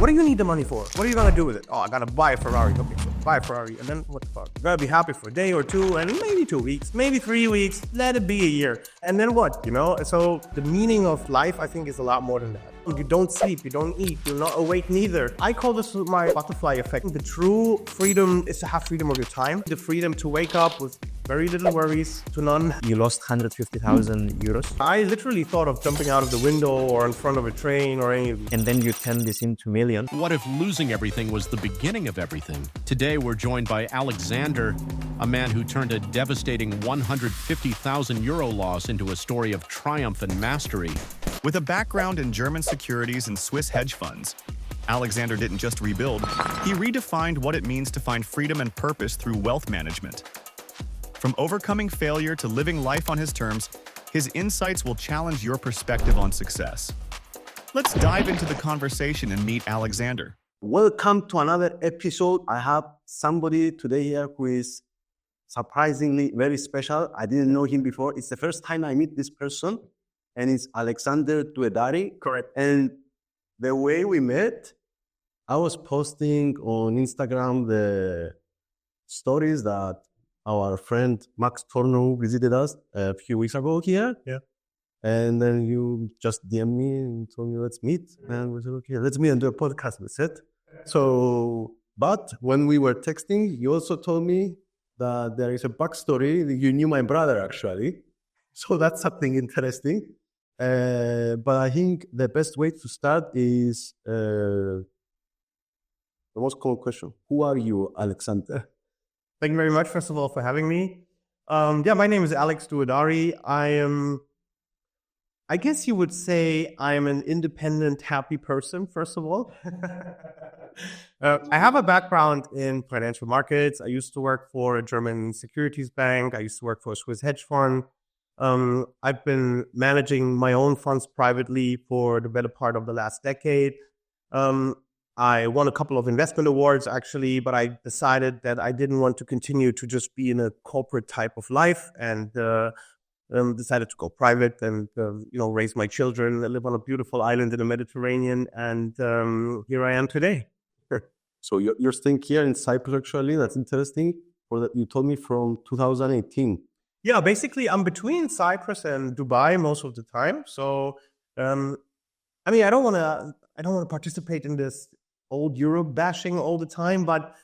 What do you need the money for? What are you gonna do with it? Oh, I gotta buy a Ferrari. Okay, so buy a Ferrari, and then what the fuck? You gotta be happy for a day or two, and maybe 2 weeks, maybe 3 weeks. Let it be a year, and then what? You know. So the meaning of life, I think, is a lot more than that. You don't sleep, you don't eat, you're not awake neither. I call this my butterfly effect. The true freedom is to have freedom of your time, the freedom to wake up with very little worries to none. You lost 150,000 euros. I literally thought of jumping out of the window or in front of a train or anything. And then you turn this into million. What if losing everything was the beginning of everything? Today, we're joined by Alexander, a man who turned a devastating 150,000 euro loss into a story of triumph and mastery. With a background in German securities and Swiss hedge funds, Alexander didn't just rebuild, he redefined what it means to find freedom and purpose through wealth management. From overcoming failure to living life on his terms, his insights will challenge your perspective on success. Let's dive into the conversation and meet Alexander. Welcome to another episode. I have somebody today here who is surprisingly very special. I didn't know him before. It's the first time I meet this person, and it's Alexander Douedari. Correct. And the way we met, I was posting on Instagram the stories that our friend Max Torno visited us a few weeks ago here. Yeah. And then you just DM me and told me, let's meet. And we said, okay, let's meet and do a podcast. That's it. So, but when we were texting, you also told me that there is a backstory. You knew my brother, actually. So that's something interesting. But I think the best way to start is the most common question. Who are you, Alexander? Thank you very much, first of all, for having me. My name is Alex Douedari. I guess you would say I'm an independent, happy person, first of all. I have a background in financial markets. I used to work for a German securities bank. I used to work for a Swiss hedge fund. I've been managing my own funds privately for the better part of the last decade. I won a couple of investment awards, actually, but I decided that I didn't want to continue to just be in a corporate type of life, and decided to go private and raise my children. I live on a beautiful island in the Mediterranean, and here I am today. So you're staying here in Cyprus, actually. That's interesting. You told me from 2018. Yeah, basically, I'm between Cyprus and Dubai most of the time. So, I don't want to participate in this old Europe bashing all the time, but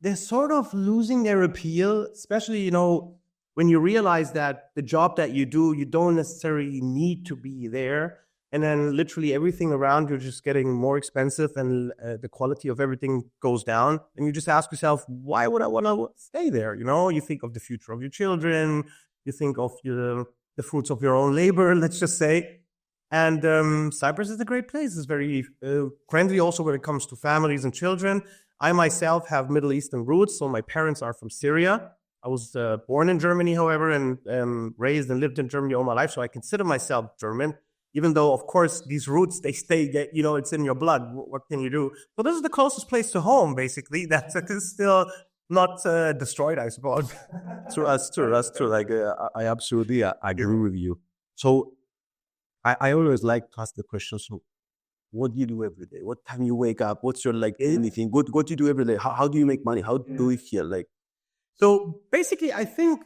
they're sort of losing their appeal, especially, when you realize that the job that you do, you don't necessarily need to be there. And then literally everything around you is just getting more expensive, and the quality of everything goes down. And you just ask yourself, why would I want to stay there? You think of the future of your children, you think of the fruits of your own labor, let's just say. And Cyprus is a great place. It's very friendly also when it comes to families and children. I myself have Middle Eastern roots, so my parents are from Syria. I was born in Germany, however, and raised and lived in Germany all my life, so I consider myself German. Even though, of course, these roots, they stay, it's in your blood. What can you do? So this is the closest place to home, basically, that is still not destroyed, I suppose. That's true. Like, I absolutely agree with you. So I always like to ask the question, so what do you do every day? What time you wake up? What's your, anything? What do you do every day? How do you make money? How do you live here? So basically, I think,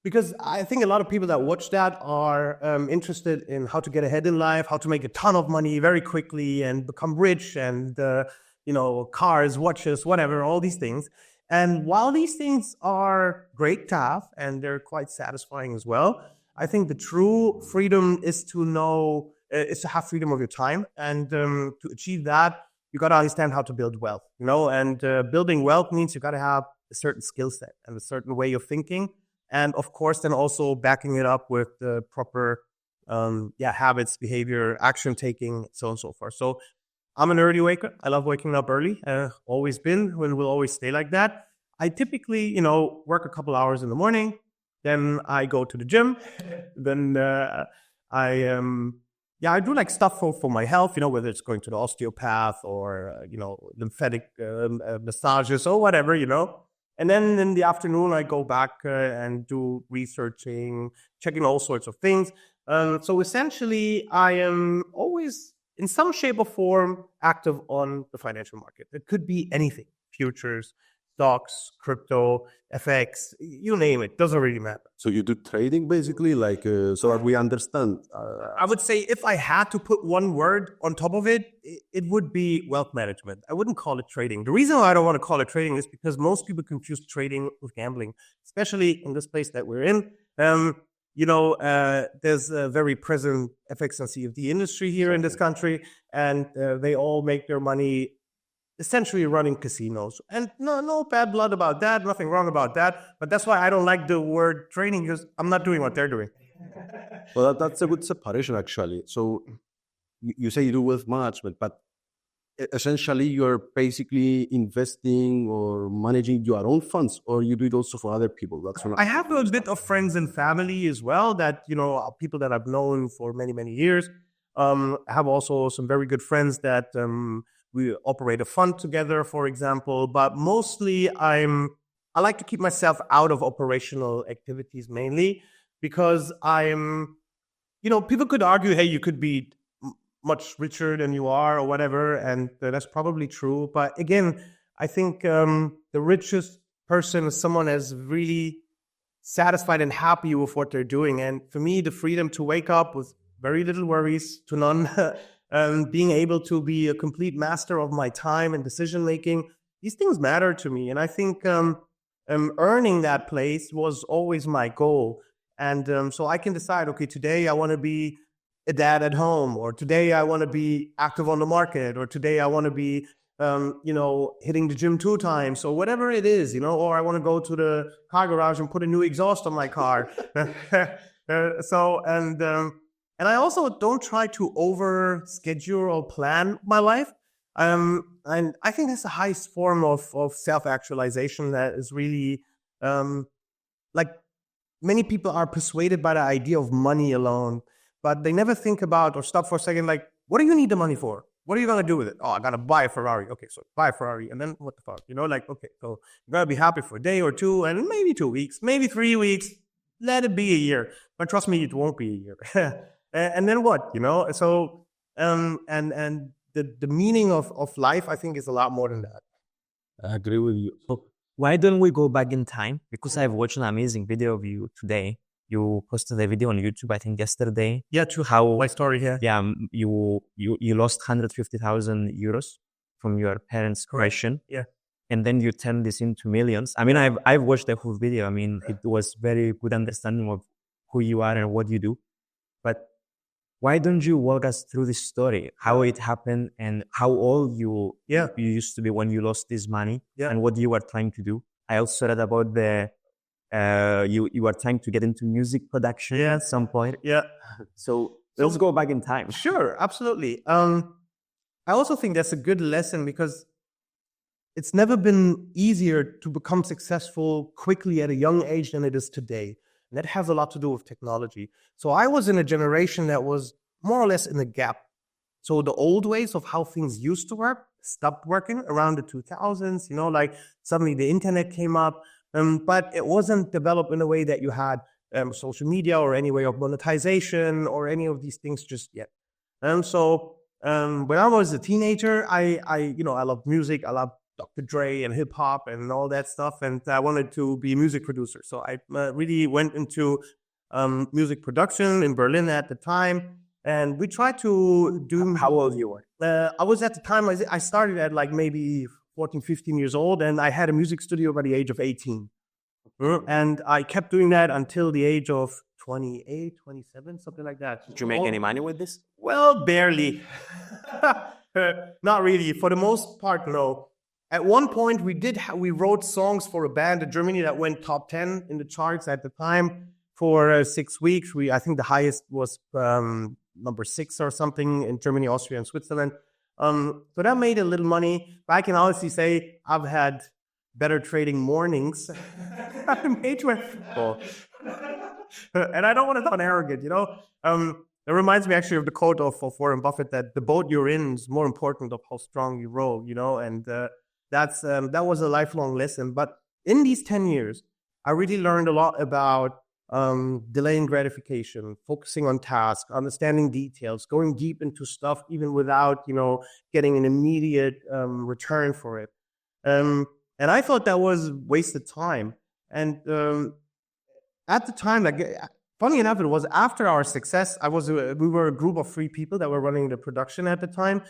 because I think a lot of people that watch that are interested in how to get ahead in life, how to make a ton of money very quickly and become rich, and, cars, watches, whatever, all these things. And while these things are great to have, and they're quite satisfying as well, I think the true freedom is to have freedom of your time. And to achieve that, you got to understand how to build wealth, and building wealth means you got to have a certain skill set and a certain way of thinking. And of course, then also backing it up with the proper habits, behavior, action taking, so on and so forth. So I'm an early waker. I love waking up early. Always been, and will always stay like that. I typically, work a couple hours in the morning. Then I go to the gym. Then I do stuff for my health, whether it's going to the osteopath or, lymphatic massages or whatever, And then in the afternoon, I go back and do researching, checking all sorts of things. So essentially, I am always in some shape or form active on the financial market. It could be anything, futures, stocks, crypto, FX, you name it, doesn't really matter. So you do trading basically, like, so that we understand. I would say if I had to put one word on top of it, it would be wealth management. I wouldn't call it trading. The reason why I don't want to call it trading is because most people confuse trading with gambling, especially in this place that we're in. There's a very present FX and CFD industry here in this country, and they all make their money essentially running casinos. And no bad blood about that, nothing wrong about that. But that's why I don't like the word trading, because I'm not doing what they're doing. Well, that's a good separation, actually. So you say you do wealth management, but essentially you're basically investing or managing your own funds, or you do it also for other people. I have a bit of friends and family as well that, are people that I've known for many, many years. I have also some very good friends that we operate a fund together, for example. But mostly I like to keep myself out of operational activities mainly because people could argue, hey, you could be much richer than you are or whatever, and that's probably true. But again, I think the richest person is someone that's really satisfied and happy with what they're doing. And for me, the freedom to wake up with very little worries to none, being able to be a complete master of my time and decision making, these things matter to me. And I think earning that place was always my goal. And so I can decide, okay, today I want to be a dad at home, or today I want to be active on the market, or today I want to be, hitting the gym 2 times, or whatever it is, or I want to go to the car garage and put a new exhaust on my car. And I also don't try to over schedule or plan my life. And I think that's the highest form of self-actualization that is really, many people are persuaded by the idea of money alone, but they never think about or stop for a second, like, what do you need the money for? What are you going to do with it? Oh, I got to buy a Ferrari. Okay, so buy a Ferrari. And then what the fuck? Okay, so you got to be happy for a day or 2, and maybe 2 weeks, maybe 3 weeks. Let it be a year. But trust me, it won't be a year. And then what? So, and the meaning of life, I think, is a lot more than that. I agree with you. So why don't we go back in time? Because I've watched an amazing video of you today. You posted a video on YouTube, I think yesterday. Yeah, true. How my story here. Yeah, you lost 150,000 euros from your parents' question. Yeah. And then you turned this into millions. I mean, I've watched the whole video. I mean, it was very good understanding of who you are and what you do. But why don't you walk us through this story, how it happened and how old you used to be when you lost this money and what you were trying to do? I also read about you were trying to get into music production at some point. Yeah. So let's go back in time. Sure, absolutely. I also think that's a good lesson because it's never been easier to become successful quickly at a young age than it is today. And that has a lot to do with technology. So I was in a generation that was more or less in a gap. So the old ways of how things used to work stopped working around the 2000s, suddenly the internet came up, but it wasn't developed in a way that you had social media or any way of monetization or any of these things just yet. So when I was a teenager, I loved music. I loved Dr. Dre and hip hop and all that stuff. And I wanted to be a music producer. So I really went into music production in Berlin at the time. And we tried to do... How old you were? I was at the time, I started at maybe 14, 15 years old. And I had a music studio by the age of 18. And I kept doing that until the age of 28, 27, something like that. Did you make any money with this? Well, barely. Not really. For the most part, no. At one point, we wrote songs for a band in Germany that went top 10 in the charts at the time for 6 weeks. I think the highest was number 6 or something in Germany, Austria, and Switzerland. So that made a little money. But I can honestly say I've had better trading mornings. And I don't want to sound arrogant, It reminds me actually of the quote of Warren Buffett that the boat you're in is more important of how strong you row, and that was a lifelong lesson. But in these 10 years, I really learned a lot about delaying gratification, focusing on tasks, understanding details, going deep into stuff even without, getting an immediate return for it. And I thought that was wasted time. And at the time, funny enough, it was after our success. We were a group of 3 people that were running the production at the time.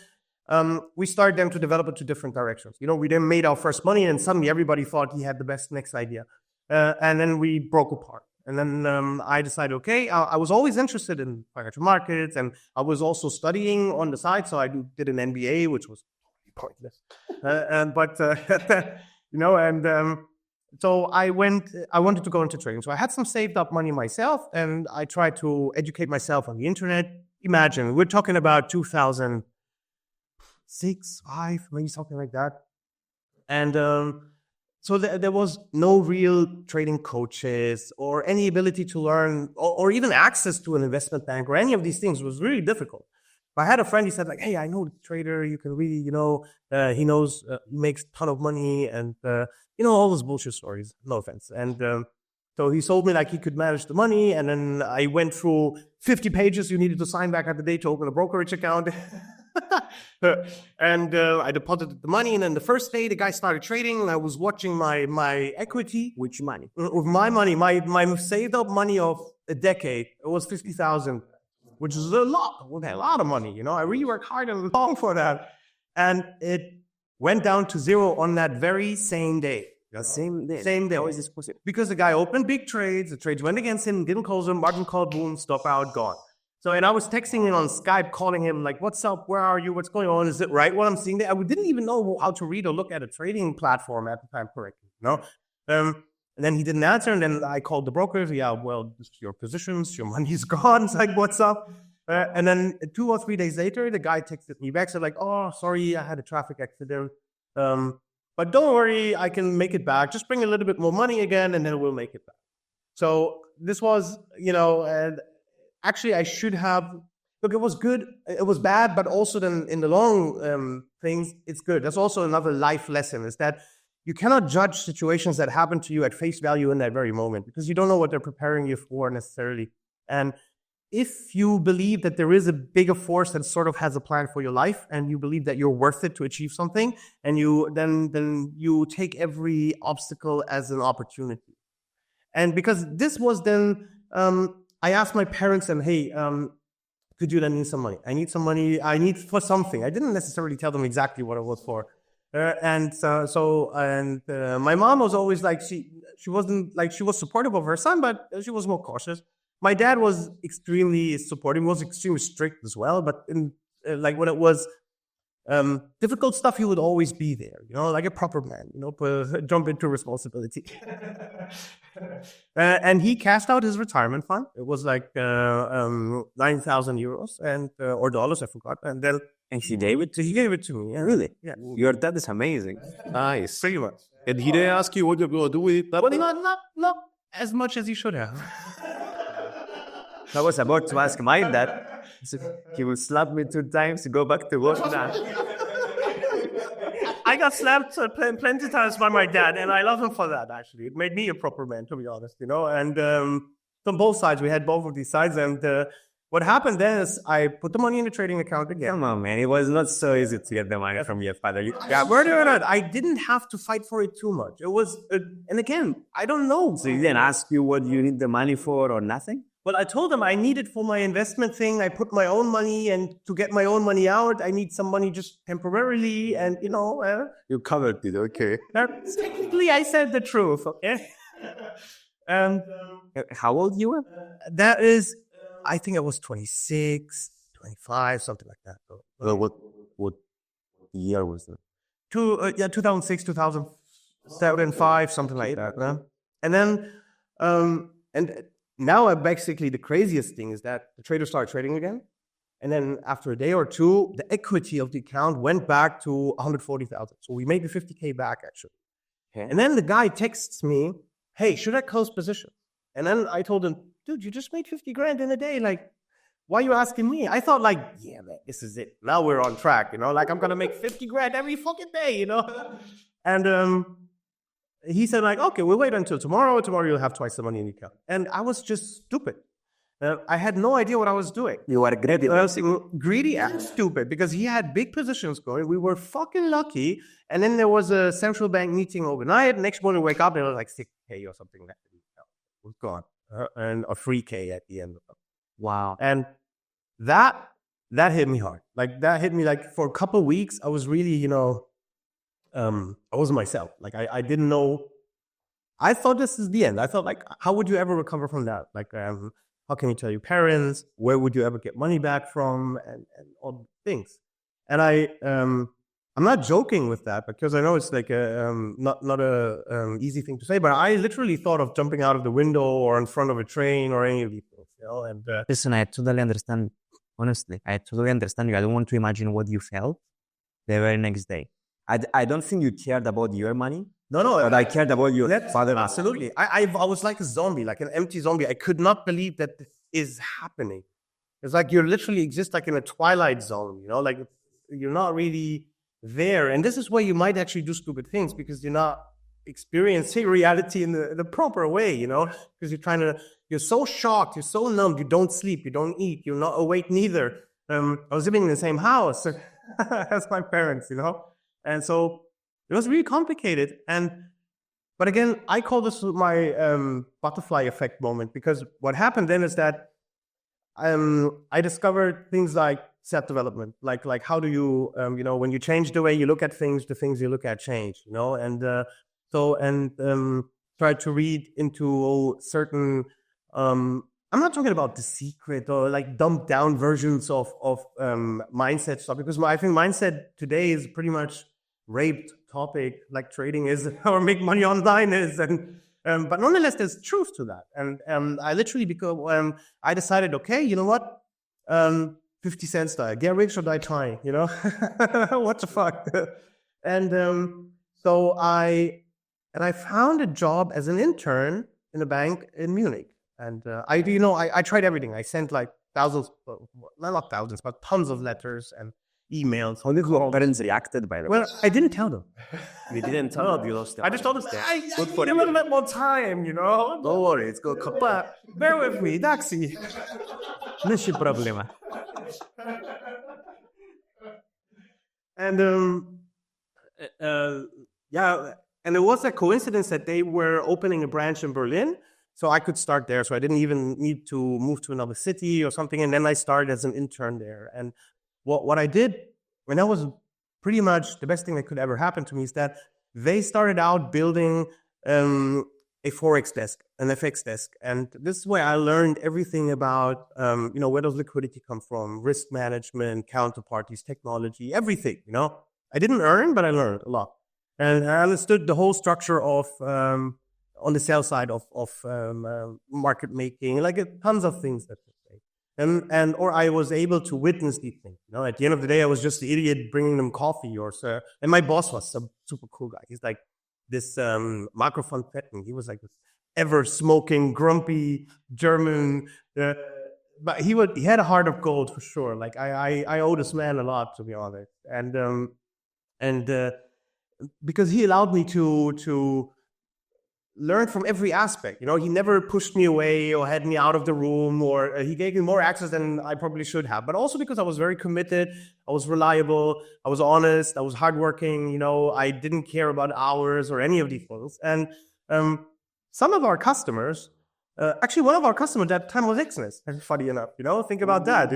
We started then to develop it to different directions. We then made our first money, and suddenly everybody thought he had the best next idea. And then we broke apart. And then I decided, okay, I was always interested in financial markets, and I was also studying on the side. So I did an MBA, which was pointless. So I wanted to go into trading. So I had some saved up money myself, and I tried to educate myself on the internet. Imagine, we're talking about 2006, 5, maybe something like that. And so there was no real trading coaches or any ability to learn or even access to an investment bank or any of these things was really difficult. I had a friend, he said like, hey, I know the trader, you can really, he knows, he makes a ton of money and, all those bullshit stories, no offense. And so he told me like he could manage the money. And then I went through 50 pages you needed to sign back at the day to open a brokerage account. And I deposited the money, and then the first day the guy started trading, and I was watching my equity. Which money? With my money, my saved up money of a decade, it was 50,000, which is a lot of money. I really worked hard and long for that, and it went down to 0 on that very same day. The same day. Same day. How is this possible? Because the guy opened big trades, the trades went against him, didn't close them, margin call, boom, stop out, gone. So, and I was texting him on Skype, calling him like, what's up? Where are you? What's going on? Is it right what I'm seeing there? I didn't even know how to read or look at a trading platform at the time correctly, And then he didn't answer. And then I called the brokers. Yeah, well, this is your positions, your money's gone. It's like, what's up? And then 2 or 3 days later, the guy texted me back, said like, oh, sorry, I had a traffic accident. But don't worry, I can make it back. Just bring a little bit more money again, and then we'll make it back. So this was, and actually, I should have. Look, it was good. It was bad, but also then in the long things, it's good. That's also another life lesson: is that you cannot judge situations that happen to you at face value in that very moment because you don't know what they're preparing you for necessarily. And if you believe that there is a bigger force that sort of has a plan for your life, and you believe that you're worth it to achieve something, and you then you take every obstacle as an opportunity. And because this was then. I asked my parents, and hey, could you lend me some money? I need some money. I need for something. I didn't necessarily tell them exactly what it was for. My mom was always like, she wasn't like, she was supportive of her son, but she was more cautious. My dad was extremely supportive, was extremely strict as well. But when it was difficult stuff, he would always be there, like a proper man, jump into responsibility. And he cashed out his retirement fund. It was like 9,000 euros or dollars, I forgot. And then he gave it to me. Yeah. Really? Yeah. Your dad is amazing. Nice. Pretty much. And he didn't ask you what you're going to do with that? Well, not as much as he should have. I was about to ask my dad. He will slap me 2 times to go back to work now. I got slapped plenty times by my dad, and I love him for that, actually. It made me a proper man, to be honest, And on both sides, we had both of these sides. And what happened then is I put the money in the trading account again. Come on, man. It was not so easy to get the money from your father. Word or not, I didn't have to fight for it too much. It was, and again, I don't know. So he didn't ask you what you need the money for or nothing? Well, I told him I need it for my investment thing. I put my own money, and to get my own money out, I need some money just temporarily. And, You covered it, okay. Technically, I said the truth, okay? And how old you were? That is, I think I was 26, 25, something like that. What year was that? 2006, 2005, something like that. And then, now, basically, the craziest thing is that the traders started trading again. And then after a day or two, the equity of the account went back to 140,000. So we made the 50K back, actually. Okay. And then the guy texts me, hey, should I close position? And then I told him, dude, you just made 50 grand in a day. Like, why are you asking me? I thought like, yeah, man, this is it. Now we're on track, like I'm going to make 50 grand every fucking day, And he said like, okay, we'll wait until tomorrow. Tomorrow you'll have twice the money in your account. And I was just stupid. I had no idea what I was doing. You are greedy. I was greedy and stupid because he had big positions going. We were fucking lucky. And then there was a central bank meeting overnight. Next morning, wake up and it was like 6K or something like that. It was gone. And a 3K at the end of it. Wow. And that hit me hard. Like that hit me like for a couple of weeks. I was really, I wasn't myself. Like I didn't know. I thought this is the end. I thought like, how would you ever recover from that? Like, how can you tell your parents? Where would you ever get money back from? And all things. And I'm not joking with that because I know it's like not a easy thing to say, but I literally thought of jumping out of the window or in front of a train or any of these things. And listen, I totally understand. Honestly, I totally understand you. I don't want to imagine what you felt the very next day. I don't think you cared about your money. No, but I cared about your father. Absolutely. I was like a zombie, like an empty zombie. I could not believe that this is happening. It's like you literally exist like in a twilight zone, like you're not really there. And this is where you might actually do stupid things because you're not experiencing reality in the proper way, because you're so shocked, you're so numbed, you don't sleep, you don't eat, you're not awake neither. I was living in the same house as my parents, and so it was really complicated. But again, I call this my butterfly effect moment because what happened then is that I discovered things like self-development, like how do you, when you change the way you look at things, the things you look at change, and try to read into certain, I'm not talking about The Secret or like dumbed down versions of mindset stuff because I think mindset today is pretty much raped topic like trading is or make money online is, and but nonetheless there's truth to that. And I literally because I decided, okay, you know what, 50 Cent style, get rich or die trying, what the fuck. So I found a job as an intern in a bank in Munich, and I tried everything. I sent like thousands, not thousands, but tons of letters and emails. How did your parents reacted, by the way? Well, I didn't tell them. You didn't tell them you lost I just told them, Good for give you. it a little more time, Don't worry, it's going to come back. But bear with me, taxi. Nesci problema. And and it was a coincidence that they were opening a branch in Berlin, so I could start there. So I didn't even need to move to another city or something. And then I started as an intern there. And what I did, and that was pretty much the best thing that could ever happen to me, is that they started out building a Forex desk, an FX desk. And this is where I learned everything about, where does liquidity come from, risk management, counterparties, technology, everything, I didn't earn, but I learned a lot. And I understood the whole structure of, on the sales side of market making, like tons of things that or I was able to witness these things. At the end of the day, I was just the idiot bringing them coffee and my boss was some super cool guy. He's like this Marco von Fetten. He was like this ever smoking, grumpy German, but he had a heart of gold for sure. Like I owe this man a lot, to be honest. And because he allowed me to learn from every aspect. He never pushed me away or had me out of the room, or he gave me more access than I probably should have. But also because I was very committed, I was reliable, I was honest, I was hardworking, I didn't care about hours or any of these things. And some of our customers, actually one of our customers at the time was Exynos, funny enough, think about that,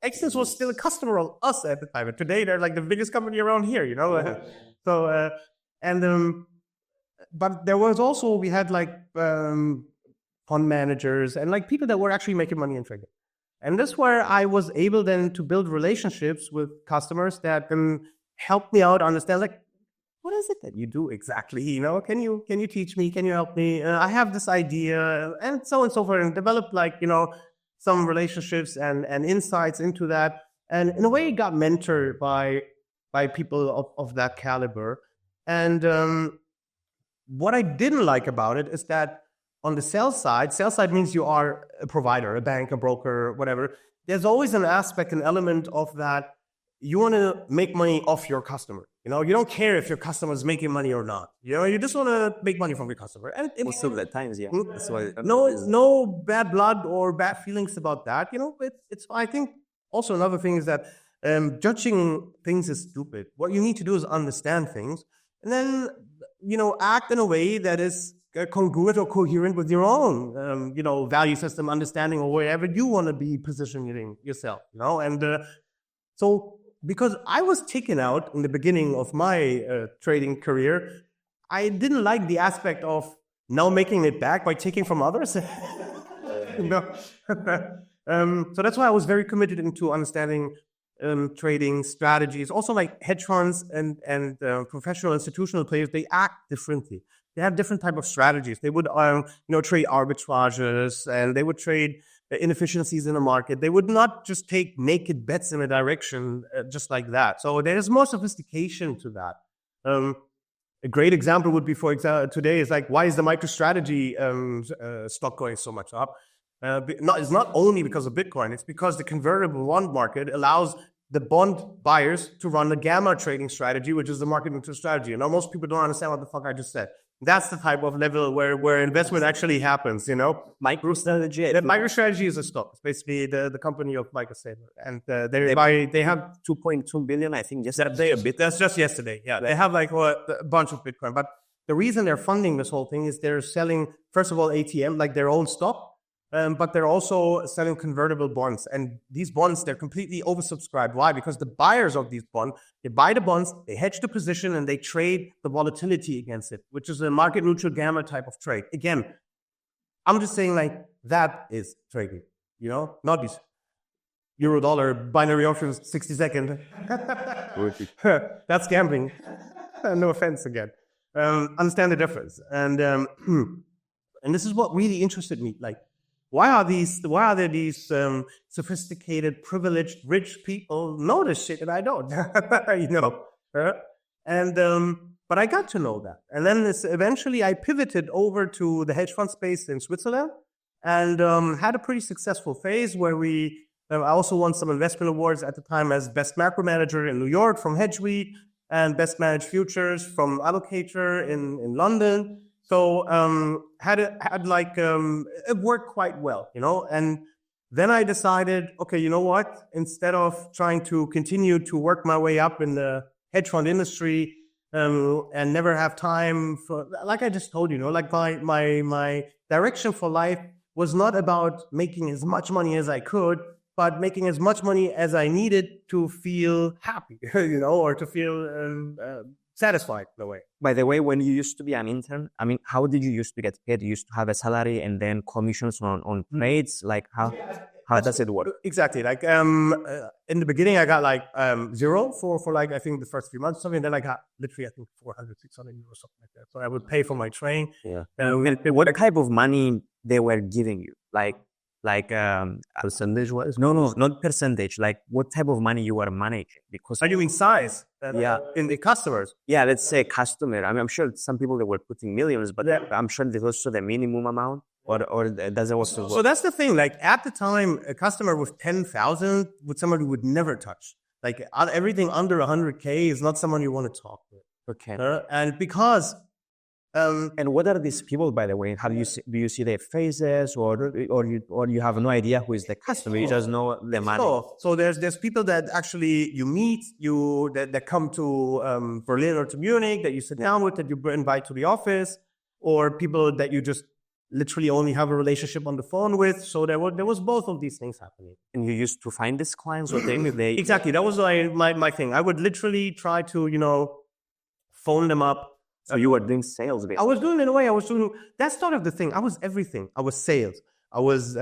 Exynos was still a customer of us at the time. And today they're like the biggest company around here, So, but there was also, we had like fund managers and like people that were actually making money in trading. And that's where I was able then to build relationships with customers that can help me out, understand like, what is it that you do exactly? Can you teach me? Can you help me? I have this idea and so forth, and develop like, some relationships and insights into that. And in a way, got mentored by people of that caliber. And what I didn't like about it is that on the sales side means you are a provider, a bank, a broker, whatever. There's always an aspect, an element of that you want to make money off your customer. You know, you don't care if your customer is making money or not. You know, you just want to make money from your customer. And Most of the times, yeah. That's why. no bad blood or bad feelings about that. You know, it's. I think also another thing is that judging things is stupid. What you need to do is understand things, and then act in a way that is congruent or coherent with your own, value system, understanding, or wherever you want to be positioning yourself. And so because I was taken out in the beginning of my trading career, I didn't like the aspect of now making it back by taking from others. So that's why I was very committed into understanding trading strategies. Also, like hedge funds and professional institutional players, they act differently. They have different type of strategies. They would, trade arbitrages, and they would trade inefficiencies in the market. They would not just take naked bets in a direction just like that. So there is more sophistication to that. A great example would be, for example, today is like, why is the MicroStrategy stock going so much up? It's not only because of Bitcoin. It's because the convertible bond market allows the bond buyers to run the gamma trading strategy, which is the market neutral strategy. And most people don't understand what the fuck I just said. That's the type of level where investment actually happens, MicroStrategy. MicroStrategy is a stock. It's basically the company of Michael Saylor. And they have 2.2 billion, I think, just that's just yesterday. Yeah, they have like a bunch of Bitcoin. But the reason they're funding this whole thing is they're selling, first of all, ATM, like their own stock. But they're also selling convertible bonds. And these bonds, they're completely oversubscribed. Why? Because the buyers of these bonds, they buy the bonds, they hedge the position, and they trade the volatility against it, which is a market neutral gamma type of trade. Again, I'm just saying like that is trading, not these euro-dollar binary options 60 second. That's gambling. No offense again. Understand the difference. And this is what really interested me. Like, why are there these sophisticated, privileged, rich people know this shit and I don't? But I got to know that. And then eventually I pivoted over to the hedge fund space in Switzerland and had a pretty successful phase where I also won some investment awards at the time as best macro manager in New York from Hedge and best managed futures from Allocator in London. So it worked quite well, and then I decided, okay, you know what? Instead of trying to continue to work my way up in the hedge fund industry and never have time for, like I just told you, like my direction for life was not about making as much money as I could, but making as much money as I needed to feel happy, or to feel satisfied in a way. By the way, when you used to be an intern, I mean, how did you used to get paid? You used to have a salary and then commissions on trades? Like how does it work? Exactly. Like in the beginning, I got like zero for like, I think the first few months or something. And then I got literally, I think 400, 600 euros, something like that. So I would pay for my train. Yeah. What type of money they were giving you? Like percentage wise? No, not percentage. Like what type of money you were managing? Because are you in size? In the customers? Yeah, let's say customer. I mean, I'm sure some people that were putting millions, but I'm sure there's also the minimum amount, or does it also work? So that's the thing. Like at the time, a customer with 10,000 with somebody who would never touch. Like everything under 100K is not someone you want to talk with. Okay. And because. And what are these people, by the way? How do you see their faces, or you have no idea who is the customer? You just know the money. So there's people that actually you meet, that come to Berlin or to Munich, that you sit down with, that you invite to the office, or people that you just literally only have a relationship on the phone with. So there was both of these things happening. And you used to find these clients, or they exactly. That was my thing. I would literally try to phone them up. So you were doing sales, basically. I was doing it in a way. That's sort of the thing. I was everything. I was sales. I was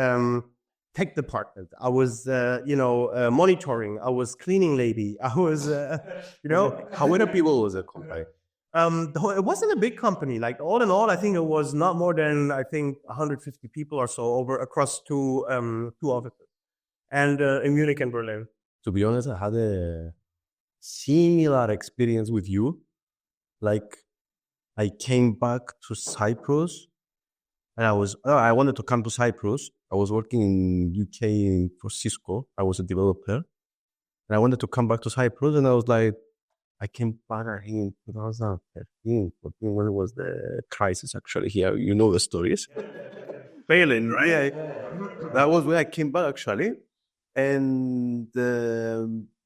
tech department. I was, monitoring. I was cleaning lady. I was, How many people was the company? It wasn't a big company. Like all in all, I think it was not more than 150 people or so across two offices, and in Munich and Berlin. To be honest, I had a similar experience with you. Like, I came back to Cyprus, and I wanted to come to Cyprus. I was working in UK for Cisco. I was a developer. And I wanted to come back to Cyprus, and I was like, I came back in 2013, 14, when it was the crisis actually here. You know the stories. Failing, right? Yeah. That was when I came back actually. And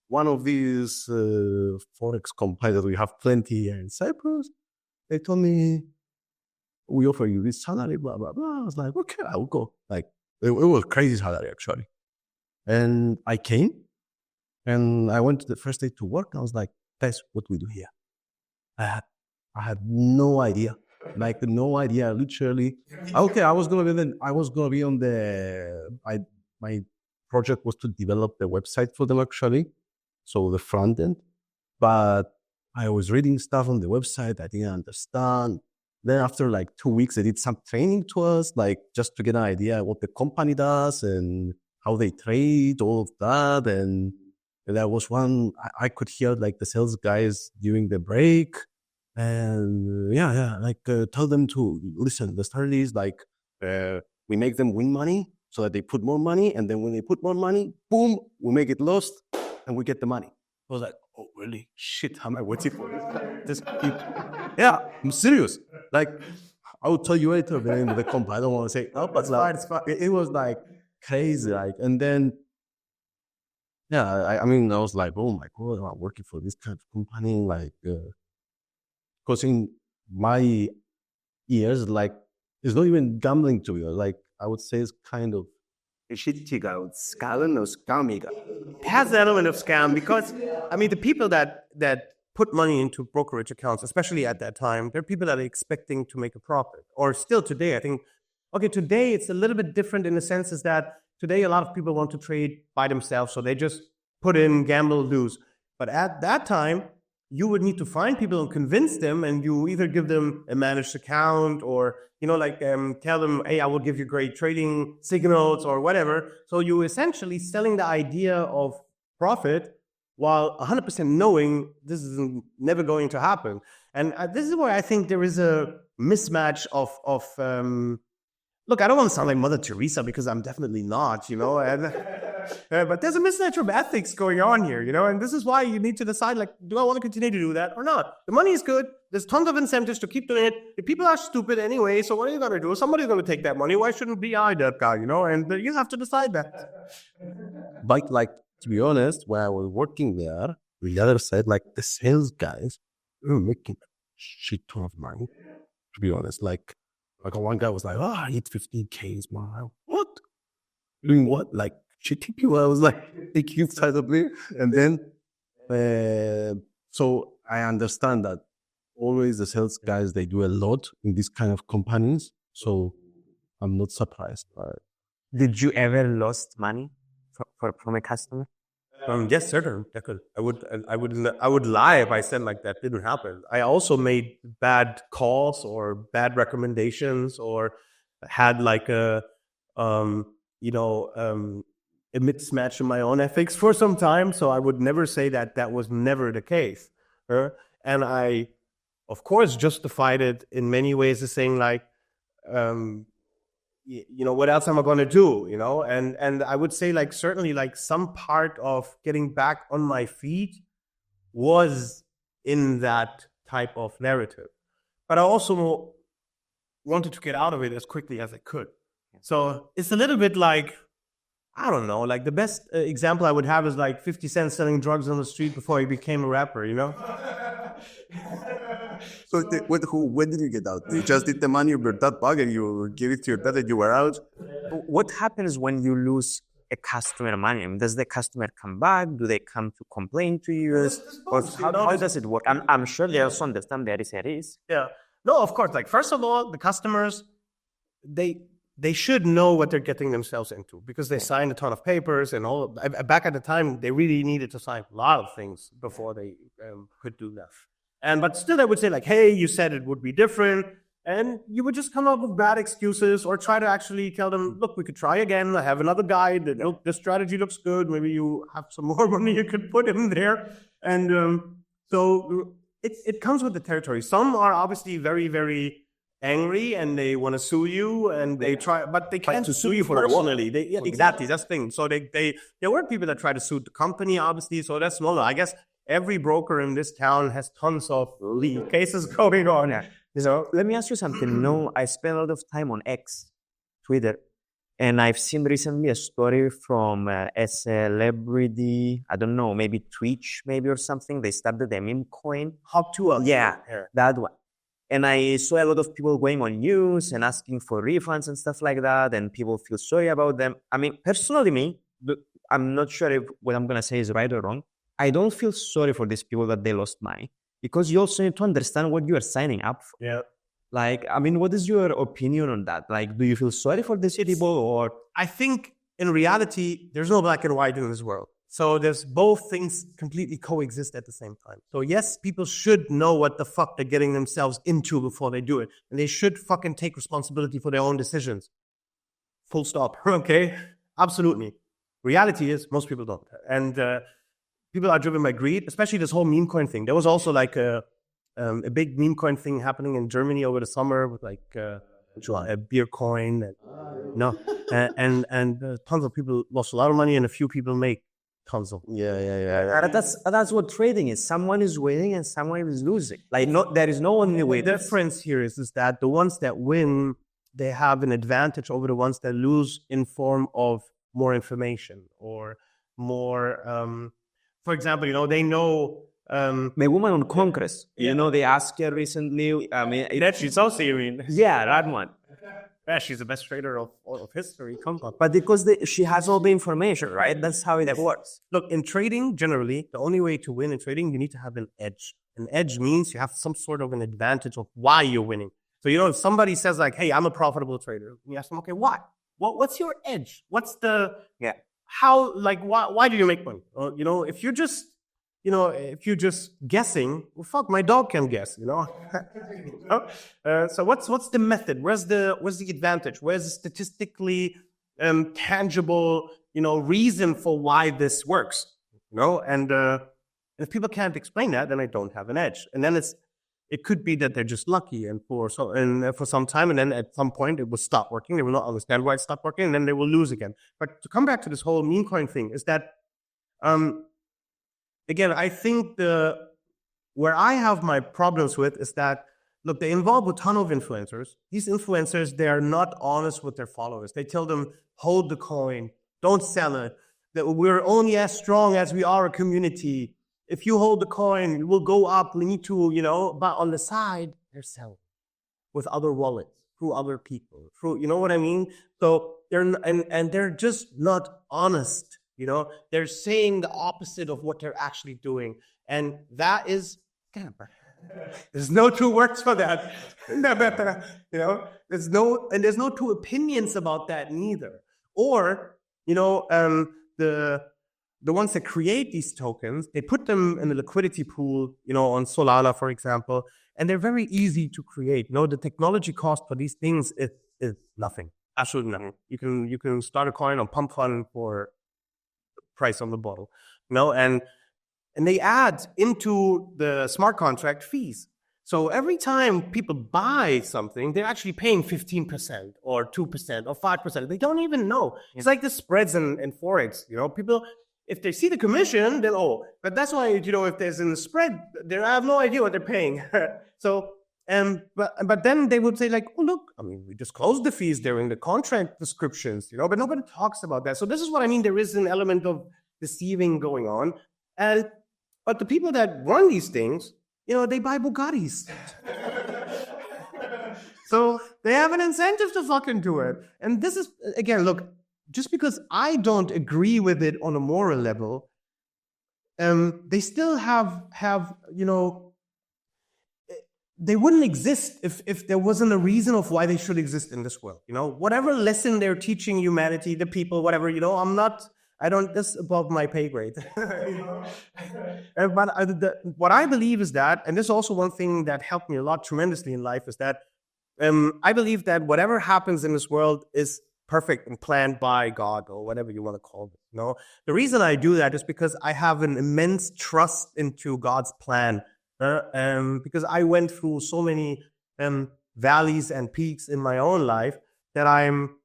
one of these Forex companies that we have plenty here in Cyprus, they told me, we offer you this salary, blah, blah, blah. I was like, okay, I'll go. Like, it was crazy salary actually. And I came and I went to the first day to work. I was like, guys, what do we do here? I had no idea. Like, no idea, literally. Okay, I was gonna be on my project was to develop the website for them actually. So the front end. But I was reading stuff on the website I didn't understand. Then after like 2 weeks, they did some training to us, like just to get an idea what the company does and how they trade, all of that. And there was one, I could hear like the sales guys during the break. And tell them to listen, the strategy is like, we make them win money so that they put more money. And then when they put more money, boom, we make it lost and we get the money. I was like, oh, really? Shit, how am I waiting for this? Yeah, I'm serious. Like, I will tell you later the name of the company. I don't want to say, no, but it's fine. It was like crazy. Like, and then, I was like, oh my God, I'm working for this kind of company. Like, because in my ears, like, it's not even gambling to me. Like, I would say it's kind of scammy. It has an element of scam because, the people that put money into brokerage accounts, especially at that time, they're people that are expecting to make a profit. Or still today, I think, today it's a little bit different in the sense is that today a lot of people want to trade by themselves, so they just put in, gamble, lose. But at that time, you would need to find people and convince them, and you either give them a managed account or, tell them, hey, I will give you great trading signals or whatever. So you essentially selling the idea of profit while 100% knowing this is never going to happen. And this is where I think there is a mismatch of look, I don't want to sound like Mother Teresa because I'm definitely not, but there's a mismatch of ethics going on here, and this is why you need to decide, like, do I want to continue to do that or not? The money is good. There's tons of incentives to keep doing it. The people are stupid anyway, so what are you going to do? Somebody's going to take that money. Why shouldn't be I that guy, and you have to decide that. But, like, to be honest, when I was working there, the other side, like, the sales guys, they were making a shit ton of money, to be honest. Like one guy was like, I need 15K, man. What? Doing what? Like, shitting people? I was like, taking it side of me. And then, so I understand that always the sales guys, they do a lot in these kind of companies. So I'm not surprised by it. Did you ever lost money from a customer? Yes, certainly. I would lie if I said like that didn't happen. I also made bad calls or bad recommendations or had like a mismatch in my own ethics for some time. So I would never say that was never the case. And I, of course, justified it in many ways as saying like, what else am I going to do? And I would say like certainly like some part of getting back on my feet was in that type of narrative. But I also wanted to get out of it as quickly as I could. So it's a little bit like, I don't know, like the best example I would have is like 50 Cent selling drugs on the street before he became a rapper, So when did you get out? You just did the money of your dad bag and you give it to your dad and you were out? What happens when you lose a customer money? Does the customer come back? Do they come to complain to you? Or how does it work? I'm sure they also understand there is a risk. Yeah. No, of course. Like, first of all, the customers, they should know what they're getting themselves into because they signed a ton of papers and all. Back at the time, they really needed to sign a lot of things before they could do that. But still, I would say like, hey, you said it would be different. And you would just come up with bad excuses or try to actually tell them, look, we could try again. I have another guy. This strategy looks good. Maybe you have some more money you could put in there. And so it comes with the territory. Some are obviously very, very angry and they want to sue you and they try, but they can't to sue you for what? personally. Exactly, that's the thing. So there were people that try to sue the company, obviously. So that's normal. I guess every broker in this town has tons of legal cases going on. Yeah. So let me ask you something. No, I spend a lot of time on X, Twitter, and I've seen recently a story from a celebrity, I don't know, maybe Twitch, maybe or something. They started a meme coin. Yeah, that one. And I saw a lot of people going on news and asking for refunds and stuff like that, and people feel sorry about them. I mean, personally, I'm not sure if what I'm going to say is right or wrong. I don't feel sorry for these people that they lost money, because you also need to understand what you are signing up for. Yeah. Like, I mean, what is your opinion on that? Like, do you feel sorry for these people, or? I think in reality, there's no black and white in this world. So there's both things completely coexist at the same time. So yes, people should know what the fuck they're getting themselves into before they do it. And they should fucking take responsibility for their own decisions. Full stop. Okay? Absolutely. Reality is most people don't. And people are driven by greed, especially this whole meme coin thing. There was also like a big meme coin thing happening in Germany over the summer with like a beer coin. And tons of people lost a lot of money and a few people make tons of. Yeah. That's what trading is. Someone is winning and someone is losing. Like, there is no only way. The difference here is that the ones that win, they have an advantage over the ones that lose in form of more information or more. For example, they know. The woman on Congress, they asked her recently. I mean, She's also, yeah, that one. Yeah, she's the best trader of history. Come on. But because she has all the information, right? That's how it works. Look, in trading, generally, the only way to win in trading, you need to have an edge. An edge means you have some sort of an advantage of why you're winning. So, if somebody says like, hey, I'm a profitable trader, you ask them, okay, why? What's your edge? What's the, how, like, why do you make money? If you're just, if you're just guessing, well, fuck, my dog can guess, So what's the method? Where's the advantage? Where's the statistically tangible, reason for why this works? And if people can't explain that, then I don't have an edge. And then it could be that they're just lucky and for some time, and then at some point it will stop working. They will not understand why it stopped working, and then they will lose again. But to come back to this whole meme coin thing is that, again, I think where I have my problems with is that, look, they involve a ton of influencers. These influencers, they are not honest with their followers. They tell them, hold the coin, don't sell it, that we're only as strong as we are a community. If you hold the coin, it will go up. We need to, but on the side, they're selling with other wallets, through other people, through, you know what I mean? So they're just not honest. They're saying the opposite of what they're actually doing. And that is, there's no two words for that. There's no two opinions about that neither. Or, the ones that create these tokens, they put them in a liquidity pool, on Solana, for example, and they're very easy to create. The technology cost for these things is nothing, absolutely nothing. You can start a coin on Pump Fund for price on the bottle, and they add into the smart contract fees. So every time people buy something, they're actually paying 15% or 2% or 5%. They don't even know. It's like the spreads in Forex. People, if they see the commission, then but that's why, if there's in the spread, they have no idea what they're paying. So, but then they would say like, oh, look, I mean, we disclose the fees during the contract descriptions, but nobody talks about that. So this is what I mean. There is an element of deceiving going on. But the people that run these things, they buy Bugattis. So they have an incentive to fucking do it. And this is, again, look, just because I don't agree with it on a moral level, they still have they wouldn't exist if there wasn't a reason of why they should exist in this world. Whatever lesson they're teaching humanity, the people, whatever, this is above my pay grade. But what I believe is that, and this is also one thing that helped me a lot tremendously in life, is that I believe that whatever happens in this world is perfect and planned by God, or whatever you want to call it. The reason I do that is because I have an immense trust into God's plan. Because I went through so many valleys and peaks in my own life, that I'm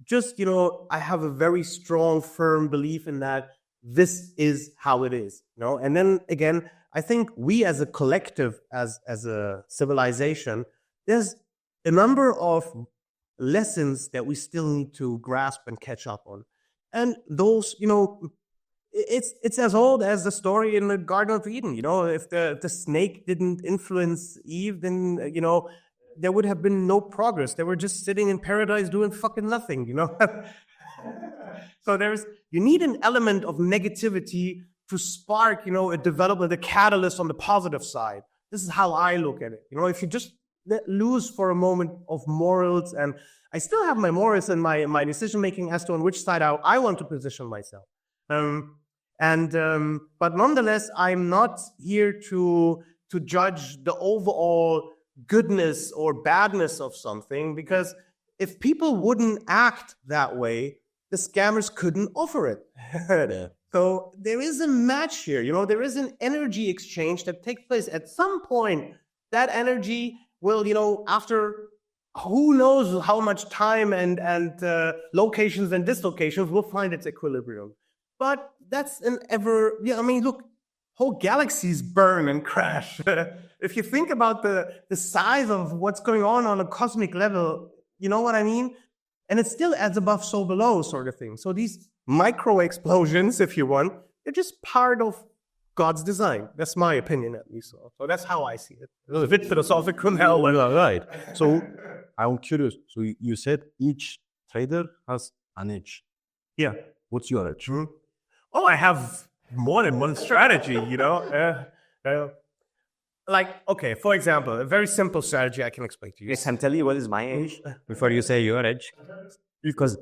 just, I have a very strong, firm belief in that this is how it is, And then again, I think we as a collective, as a civilization, there's a number of lessons that we still need to grasp and catch up on. And those, it's as old as the story in the Garden of Eden. If the snake didn't influence Eve, then, there would have been no progress. They were just sitting in paradise doing fucking nothing, So you need an element of negativity to spark, a development, a catalyst on the positive side. This is how I look at it. If you just let loose for a moment of morals, and I still have my morals and my decision-making as to on which side I want to position myself. But nonetheless, I'm not here to judge the overall goodness or badness of something, because if people wouldn't act that way, the scammers couldn't offer it. Yeah. So there is a match here, there is an energy exchange that takes place. At some point, that energy will, after who knows how much time and locations and dislocations, will find its equilibrium. But that's look, whole galaxies burn and crash. If you think about the size of what's going on a cosmic level, you know what I mean? And it's still as above, so below sort of thing. So these micro explosions, if you want, they're just part of God's design. That's my opinion, at least. So that's how I see it. A little bit philosophical. Right. So I'm curious. So you said each trader has an edge. Yeah. What's your edge? Mm-hmm. Oh, I have more than one strategy, okay, for example, a very simple strategy I can explain to you. I can tell you what is my edge before you say your edge. Because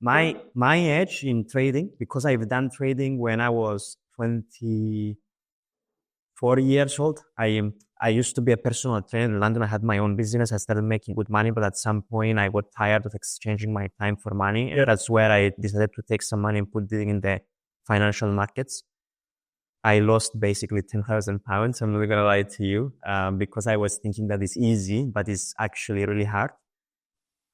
my edge in trading, because I've done trading when I was 24 years old. I used to be a personal trainer in London. I had my own business. I started making good money, but at some point I got tired of exchanging my time for money. And that's where I decided to take some money and put it in the financial markets. I lost basically 10,000 pounds. I'm not going to lie to you, because I was thinking that it's easy, but it's actually really hard.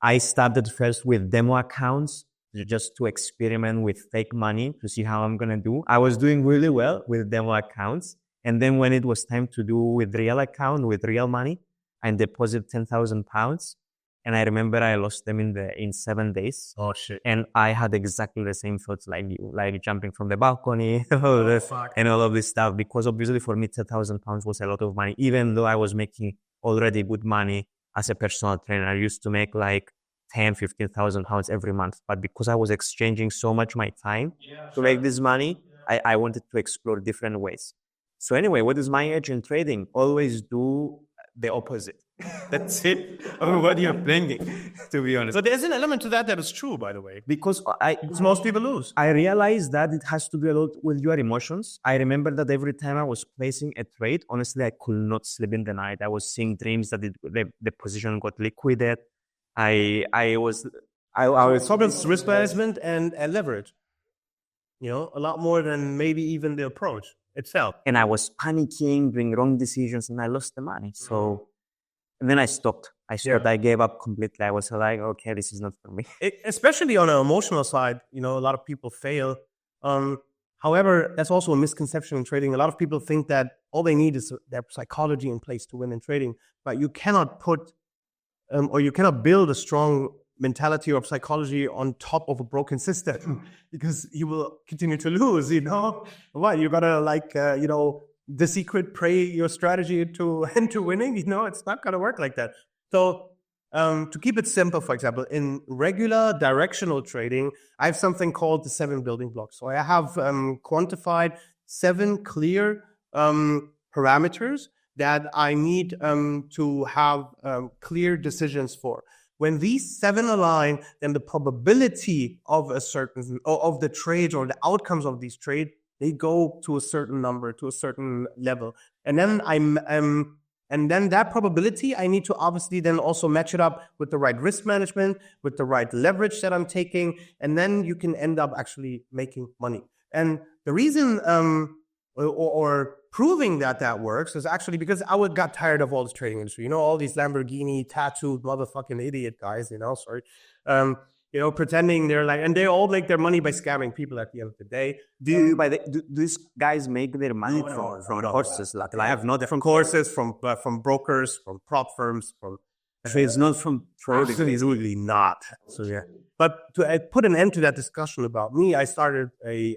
I started first with demo accounts just to experiment with fake money to see how I'm going to do. I was doing really well with demo accounts. And then when it was time to do with real account, with real money, I deposited 10,000 pounds. And I remember I lost them in 7 days. Oh, shit. And I had exactly the same thoughts like you, like jumping from the balcony and all of this stuff. Because obviously for me, 10,000 pounds was a lot of money, even though I was making already good money as a personal trainer. I used to make like 10, 15,000 pounds every month. But because I was exchanging so much my time to make this money, I wanted to explore different ways. So anyway, what is my edge in trading? Always do the opposite. That's it. What you're thinking, to be honest. So there's an element to that is true, by the way. Because most people lose. I realized that it has to do a lot with your emotions. I remember that every time I was placing a trade, honestly, I could not sleep in the night. I was seeing dreams that the position got liquidated. I was It's risk management and leverage. A lot more than maybe even the approach itself. And I was panicking, doing wrong decisions, and I lost the money. So, and then I stopped. I gave up completely. I was like, okay, this is not for me. Especially on an emotional side, a lot of people fail. However, that's also a misconception in trading. A lot of people think that all they need is their psychology in place to win in trading. But you cannot put, or you cannot build a strong mentality or psychology on top of a broken system, because you will continue to lose, What, you gotta the secret pray your strategy into winning, it's not gonna work like that. So to keep it simple, for example, in regular directional trading, I have something called the 7 building blocks. So I have quantified 7 clear parameters that I need to have clear decisions for. When these 7 align, then the probability of of the trades or the outcomes of these trades, they go to a certain number, to a certain level. And then and then that probability, I need to obviously then also match it up with the right risk management, with the right leverage that I'm taking, and then you can end up actually making money. And the reason, or proving that works is actually because I got tired of all this trading industry. All these Lamborghini tattooed motherfucking idiot guys, pretending they're like, and they all make their money by scamming people at the end of the day. Do these guys make their money from courses? Like I have not from courses, from brokers, from prop firms, from. It's not from trading. Absolutely not. So yeah. But to put an end to that discussion about me, I started a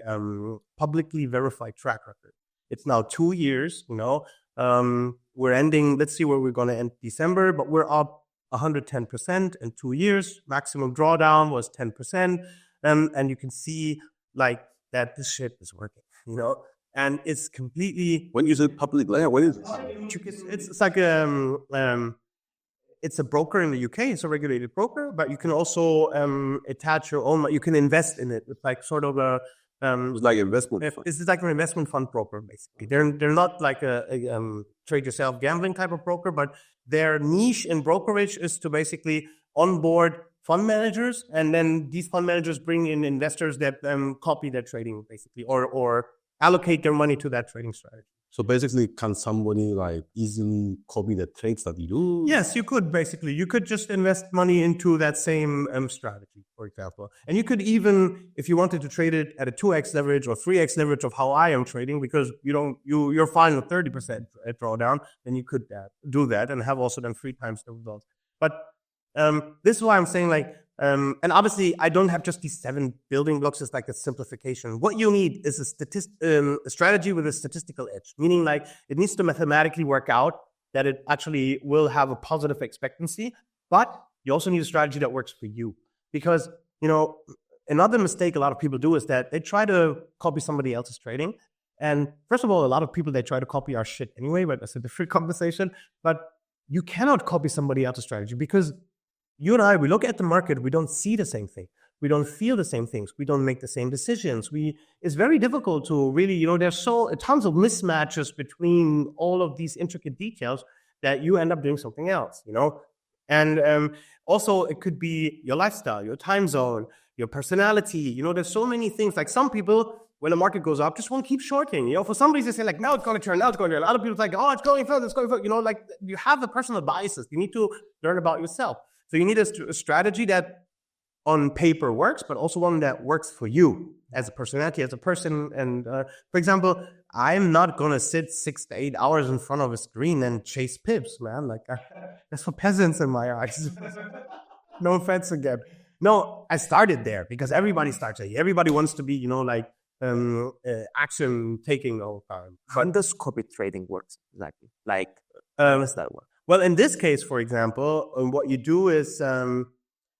publicly verified track record. It's now 2 years. We're ending. Let's see where we're going to end December, but we're up 110% in 2 years. Maximum drawdown was 10%, and you can see like that this shit is working. And it's completely. When you say public layer, what is it? It's like it's a broker in the UK. It's a regulated broker, but you can also attach your own. You can invest in it. It's like sort of a. It's like investment. It's like an investment fund broker, basically. They're not like a trade yourself gambling type of broker, but their niche in brokerage is to basically onboard fund managers, and then these fund managers bring in investors that copy their trading, basically, or allocate their money to that trading strategy. So basically, can somebody like easily copy the trades that you do? Yes, you could basically. You could just invest money into that same strategy, for example. And you could even, if you wanted to trade it at a 2x leverage or 3x leverage of how I am trading, because you're fine with 30% drawdown, then you could do that and have also done 3 times the results. But this is why I'm saying like, and obviously I don't have just these 7 building blocks. It's like a simplification. What you need is a strategy with a statistical edge, meaning like it needs to mathematically work out that it actually will have a positive expectancy, but you also need a strategy that works for you. Because, another mistake a lot of people do is that they try to copy somebody else's trading. And first of all, a lot of people, they try to copy our shit anyway, but that's a different conversation. But you cannot copy somebody else's strategy because you and I, we look at the market, we don't see the same thing. We don't feel the same things. We don't make the same decisions. It's very difficult to really, there's tons of mismatches between all of these intricate details that you end up doing something else, And also it could be your lifestyle, your time zone, your personality. There's so many things. Like some people, when the market goes up, just want to keep shorting. For some reason, they say like, now it's going to turn, now it's going to turn. Other people like, oh, it's going further, it's going further. Like you have the personal biases. You need to learn about yourself. So you need a strategy that on paper works, but also one that works for you as a personality, as a person. And for example, I'm not going to sit 6 to 8 hours in front of a screen and chase pips, man. Like that's for peasants in my eyes. No offense again. No, I started there because everybody starts there. Everybody wants to be, action taking all the time. How does copy trading work exactly? Like, how does that work? Well, in this case, for example, what you do is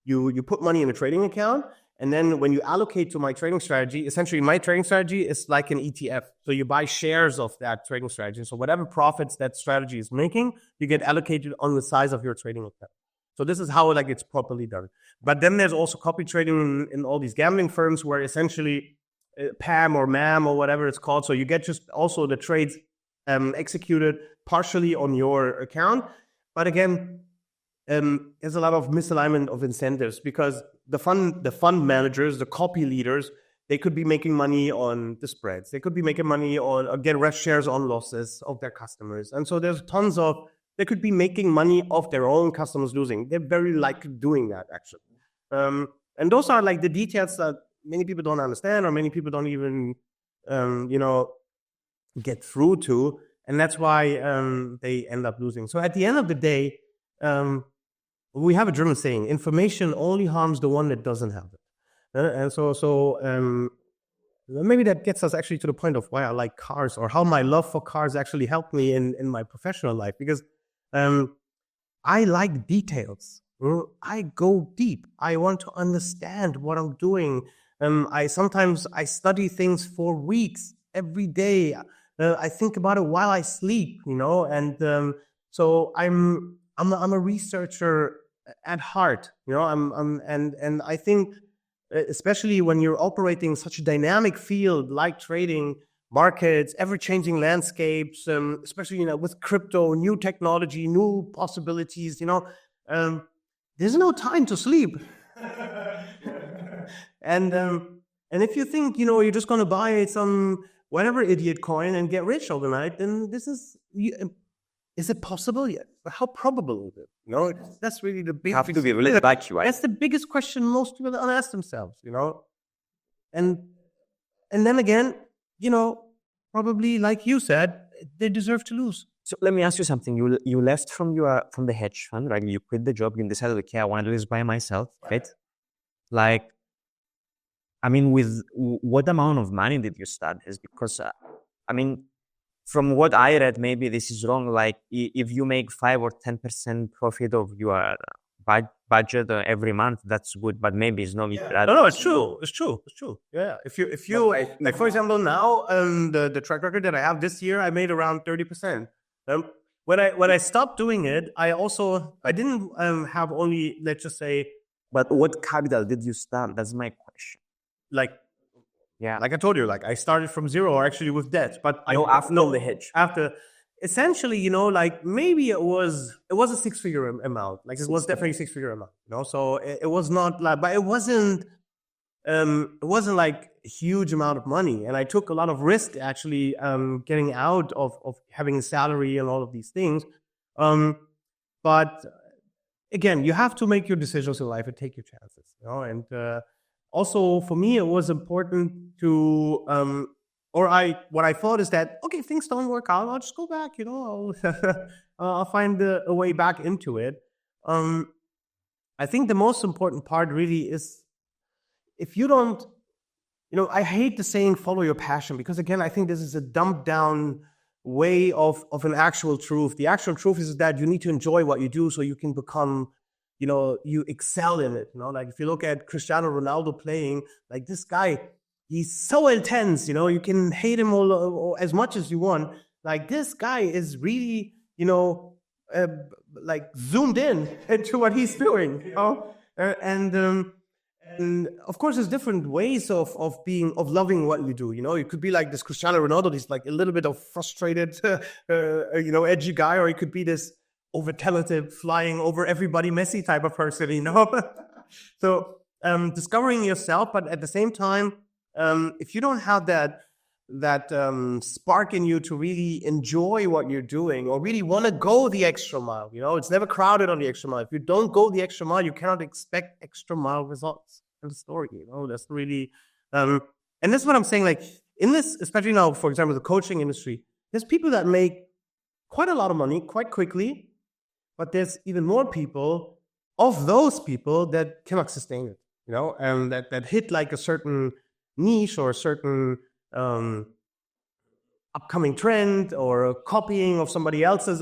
you put money in a trading account, and then when you allocate to my trading strategy, essentially my trading strategy is like an ETF. So you buy shares of that trading strategy. So whatever profits that strategy is making, you get allocated on the size of your trading account. So this is how it's properly done. But then there's also copy trading in all these gambling firms where essentially PAM or MAM or whatever it's called. So you get just also the trades executed partially on your account. But again, there's a lot of misalignment of incentives because the fund managers, the copy leaders, they could be making money on the spreads. They could be making money on get ref shares on losses of their customers. And so there's they could be making money off their own customers losing. They're very likely doing that actually. And those are like the details that many people don't understand or many people don't even, get through to. And that's why they end up losing. So at the end of the day, we have a German saying, information only harms the one that doesn't have it. And so maybe that gets us actually to the point of why I like cars or how my love for cars actually helped me in my professional life. Because I like details. I go deep. I want to understand what I'm doing. Sometimes I study things for weeks, every day. I think about it while I sleep, and so I'm a researcher at heart, and I think especially when you're operating such a dynamic field like trading, markets, ever-changing landscapes, especially with crypto, new technology, new possibilities, there's no time to sleep. And if you think you're just going to buy some whatever idiot coin and get rich overnight, then this is it possible yet? How probable is it? You know, that's really the big. You have to be really lucky, right? That's the biggest question most people don't ask themselves. You know, and then again, you know, probably like you said, they deserve to lose. So let me ask you something. You left from the hedge fund, right? You quit the job. You decided, okay, I want to do this by myself, right? Like, I mean, with what amount of money did you start this? Because, I mean, from what I read, maybe this is wrong. Like, if you make 5 or 10% profit of your budget every month, that's good. But maybe it's not. No, it's true. It's true. Yeah. If you like, for example, now the track record that I have this year, I made around 30%. When I stopped doing it, I didn't have only, let's just say. But what capital did you start? That's my question. Like I told you, like I started from zero, or actually with debt. But after the hedge. After, essentially, you know, like maybe it was a 6-figure amount. Like it was definitely a 6-figure amount. You know, so it was not like, but it wasn't like a huge amount of money. And I took a lot of risk actually getting out of having a salary and all of these things. But again, you have to make your decisions in life and take your chances, you know. And also for me, it was important to, what I thought is that, okay, if things don't work out, I'll just go back, you know, I'll find a way back into it. I think the most important part really is, if you don't, you know, I hate the saying follow your passion, because again, I think this is a dumbed down way of an actual truth. The actual truth is that you need to enjoy what you do so you can become, you know, you excel in it. You know, like if you look at Cristiano Ronaldo playing, like this guy, he's so intense, you know, you can hate him all as much as you want. Like this guy is really, you know, like zoomed in into what he's doing, you know? And of course, there's different ways of loving what you do. You know, you could be like this Cristiano Ronaldo, he's like a little bit of frustrated, you know, edgy guy, or he could be this over talented, flying over everybody, Messi type of person. You know, so discovering yourself, but at the same time, if you don't have that spark in you to really enjoy what you're doing, or really want to go the extra mile, you know, it's never crowded on the extra mile. If you don't go the extra mile, you cannot expect extra mile results in the story. You know, that's really, and that's what I'm saying. Like in this, especially now, for example, the coaching industry, there's people that make quite a lot of money quite quickly, but there's even more people of those people that cannot sustain it. You know, and that hit like a certain niche or a certain upcoming trend or copying of somebody else's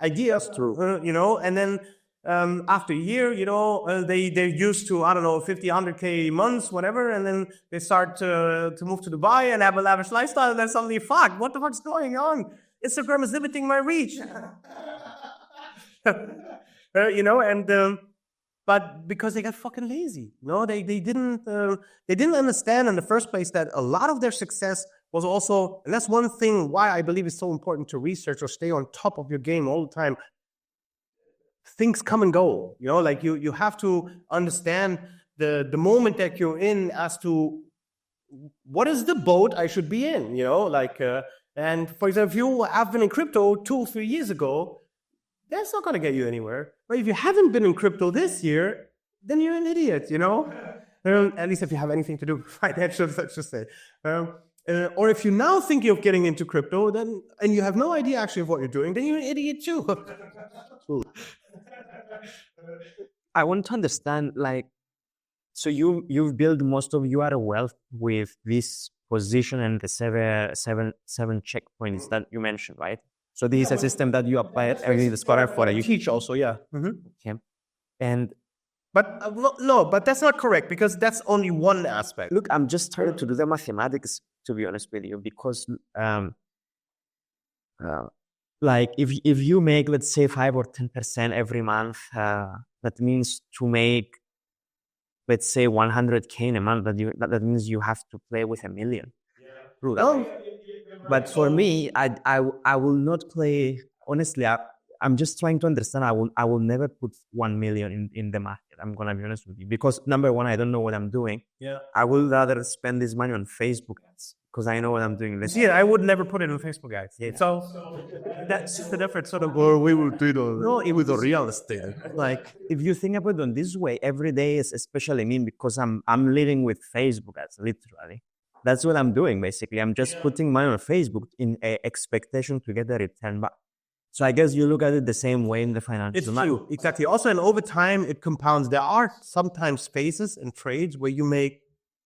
ideas, you know, and then after a year, you know, they're used to, I don't know, 50, 100K months, whatever, and then they start to move to Dubai and have a lavish lifestyle, and then suddenly, fuck, what the fuck's going on? Instagram is limiting my reach. You know, and but because they got fucking lazy, you know, they didn't understand in the first place that a lot of their success was also, and that's one thing why I believe it's so important to research or stay on top of your game all the time. Things come and go, you know, like you have to understand the moment that you're in as to what is the boat I should be in, you know, like, and for example, if you have been in crypto 2 or 3 years ago, that's not going to get you anywhere. But if you haven't been in crypto this year, then you're an idiot, you know? At least if you have anything to do with financials, let's just say. Or if you're now thinking of getting into crypto, then and you have no idea actually of what you're doing, then you're an idiot too. I want to understand, like, so you've built most of your wealth with this position and the seven checkpoints that you mentioned, right? So this is a system that you apply every discover for. You teach also, yeah. Okay. And but no, but that's not correct, because that's only one aspect. Look, I'm just trying to do the mathematics, to be honest with you, because like if you make, let's say, 5 or 10% every month, that means to make, let's say, 100K in a month. That means you have to play with $1 million. Yeah. Well, but for me, I will not play. Honestly, I'm just trying to understand. I will never put 1 million in the market. I'm gonna be honest with you, because number one, I don't know what I'm doing. Yeah. I would rather spend this money on Facebook ads, because I know what I'm doing. See, I would never put it on Facebook, guys. Yeah. So that's just the difference. Sort of. Or we will do it with the real estate. Like, if you think about it in this way, every day is especially me because I'm living with Facebook, as literally. That's what I'm doing, basically. I'm just putting money on Facebook in a expectation to get a return back. So I guess you look at it the same way in the financial It's market. true, exactly. Also, and over time, it compounds. There are sometimes phases in trades where you make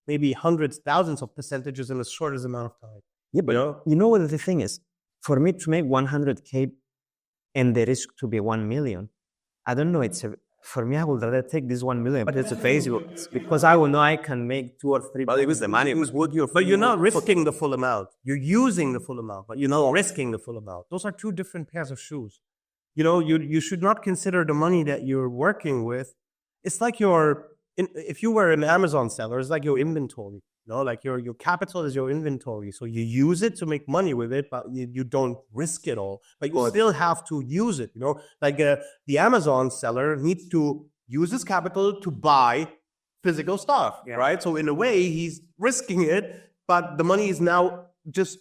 maybe hundreds, thousands of percentages in the shortest amount of time. Yeah, but you know what the thing is? For me to make 100K and the risk to be 1 million, I don't know. For me, I would rather take this 1 million, but it's a Facebook. It's because I will know I can make 2 or 3. But it was the money. It was what you're. But you're not risking the full amount. You're using the full amount, but you're not risking the full amount. Those are two different pairs of shoes. You should not consider the money that you're working with. It's like if you were an Amazon seller, it's like your inventory. Like your capital is your inventory. So you use it to make money with it, but you don't risk it all. But you still have to use it. Like the Amazon seller needs to use his capital to buy physical stuff, right? So in a way, he's risking it, but the money is now just,